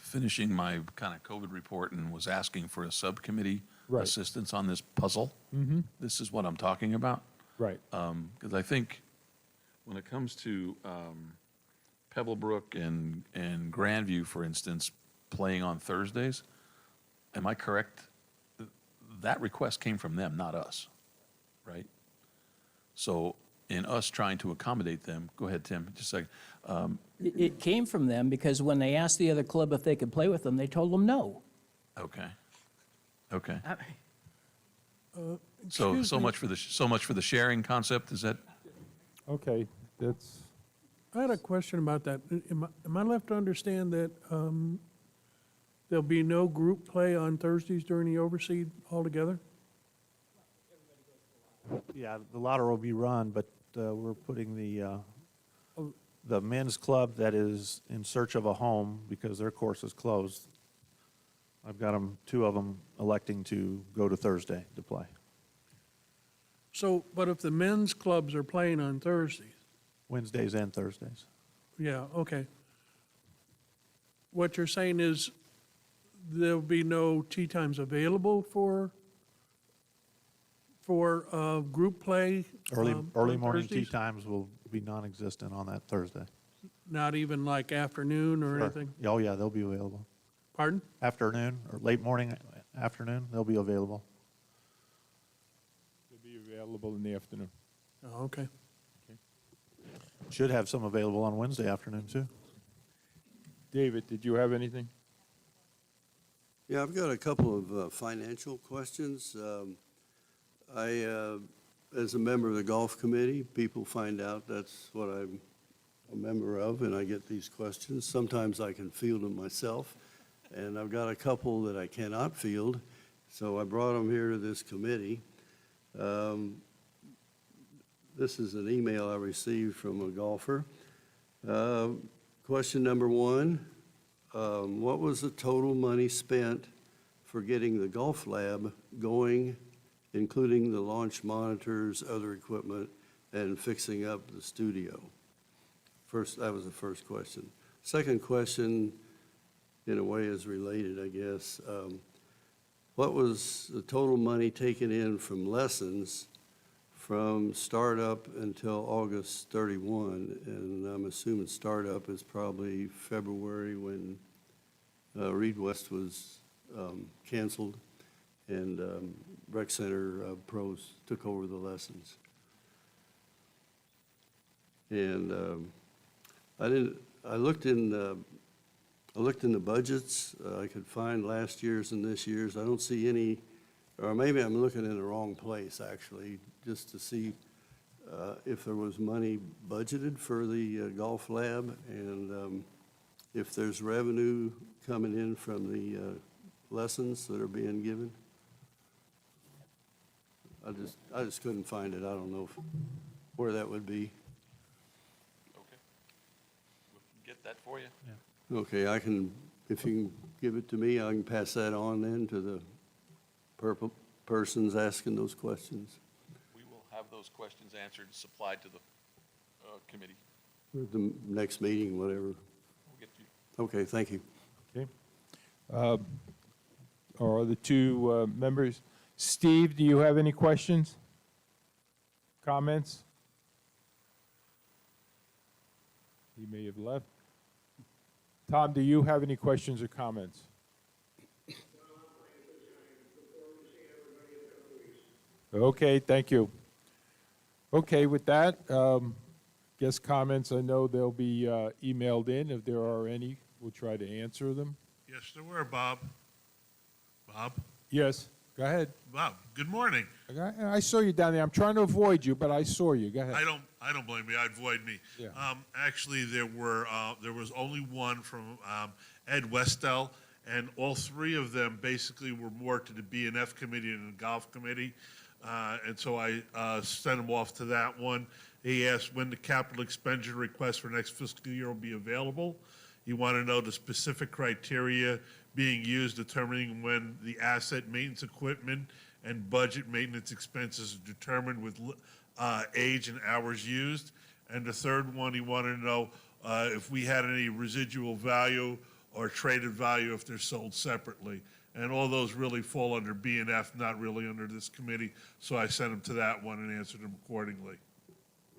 Speaker 11: finishing my kind of COVID report and was asking for a subcommittee
Speaker 1: Right.
Speaker 11: assistance on this puzzle,
Speaker 1: Mm-hmm.
Speaker 11: this is what I'm talking about.
Speaker 1: Right.
Speaker 11: Because I think when it comes to Pebblebrook and Grandview, for instance, playing on Thursdays, am I correct? That request came from them, not us, right? So in us trying to accommodate them, go ahead, Tim, just a second.
Speaker 2: It came from them because when they asked the other club if they could play with them, they told them no.
Speaker 11: Okay. Okay.
Speaker 3: Excuse
Speaker 11: So
Speaker 3: me.
Speaker 11: much for the sharing concept, is that?
Speaker 1: Okay, that's,
Speaker 3: I had a question about that. Am I left to understand that there'll be no group play on Thursdays during the overseed altogether?
Speaker 5: Yeah, the lottery will be run, but we're putting the men's club that is in search of a home because their course is closed. I've got two of them electing to go to Thursday to play.
Speaker 3: So, but if the men's clubs are playing on Thursdays,
Speaker 5: Wednesdays and Thursdays.
Speaker 3: yeah, okay. What you're saying is there'll be no tee times available for group play?
Speaker 5: Early
Speaker 3: on
Speaker 5: morning tee
Speaker 3: Thursdays?
Speaker 5: times will be non-existent on that Thursday.
Speaker 3: Not even like afternoon or
Speaker 5: Sure.
Speaker 3: anything?
Speaker 5: Oh, yeah, they'll be available.
Speaker 3: Pardon?
Speaker 5: Afternoon or late morning, afternoon, they'll be available.
Speaker 1: they'll be available in the afternoon.
Speaker 3: Oh, okay.
Speaker 5: Should have some available on Wednesday afternoon, too.
Speaker 1: David, did you have anything?
Speaker 7: Yeah, I've got a couple of financial questions. As a member of the golf committee, people find out that's what I'm a member of, and I get these questions. Sometimes I can field them myself, and I've got a couple that I cannot field, so I brought them here to this committee. This is an email I received from a golfer. Question number one, what was the total money spent for getting the golf lab going, including the launch monitors, other equipment, and fixing up the studio? That was the first question. Second question, in a way, is related, I guess. What was the total money taken in from lessons from startup until August 31? And I'm assuming startup is probably February when Reed West was canceled and Rec Center pros took over the lessons. And I looked in the budgets. I could find last year's and this year's. I don't see any, or maybe I'm looking in the wrong place, actually, just to see if there was money budgeted for the golf lab. And if there's revenue coming in from the lessons that are being given? I just couldn't find it. I don't know where that would be.
Speaker 11: Okay. We can get that for you.
Speaker 7: Okay, I can, if you can give it to me, I can pass that on then to the persons asking those questions.
Speaker 11: We will have those questions answered, supplied to the committee.
Speaker 7: At the next meeting, whatever.
Speaker 11: We'll get you.
Speaker 7: Okay, thank you.
Speaker 1: Okay. Our other two members, Steve, do you have any questions? Comments? He may have left. Tom, do you have any questions or comments? Okay, thank you. Okay, with that, guest comments, I know they'll be emailed in. If there are any, we'll try to answer them.
Speaker 13: Yes, there were, Bob. Bob?
Speaker 1: Yes, go ahead.
Speaker 13: Bob, good morning.
Speaker 1: I saw you down there. I'm trying to avoid you, but I saw you. Go ahead.
Speaker 13: I don't blame you. I'd avoid me.
Speaker 1: Yeah.
Speaker 13: Actually, there was only one from Ed Westell, and all three of them basically were more to the B&F committee and the golf committee. And so I sent him off to that one. He asked when the capital expenditure request for next fiscal year will be available. You want to know the specific criteria being used determining when the asset maintenance equipment and budget maintenance expenses are determined with age and hours used. And the third one, he wanted to know if we had any residual value or traded value if they're sold separately. And all those really fall under B&F, not really under this committee. So I sent him to that one and answered him accordingly.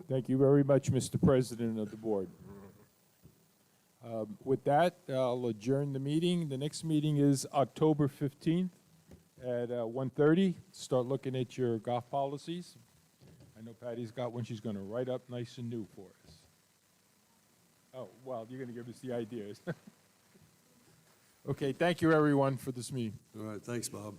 Speaker 1: Thank you very much, Mr. President of the Board. With that, I'll adjourn the meeting. The next meeting is October 15th at 1:30. Start looking at your golf policies. I know Patty's got one she's going to write up nice and new for us. Oh, well, you're going to give us the ideas. Okay, thank you, everyone, for this meeting.
Speaker 7: All right, thanks, Bob.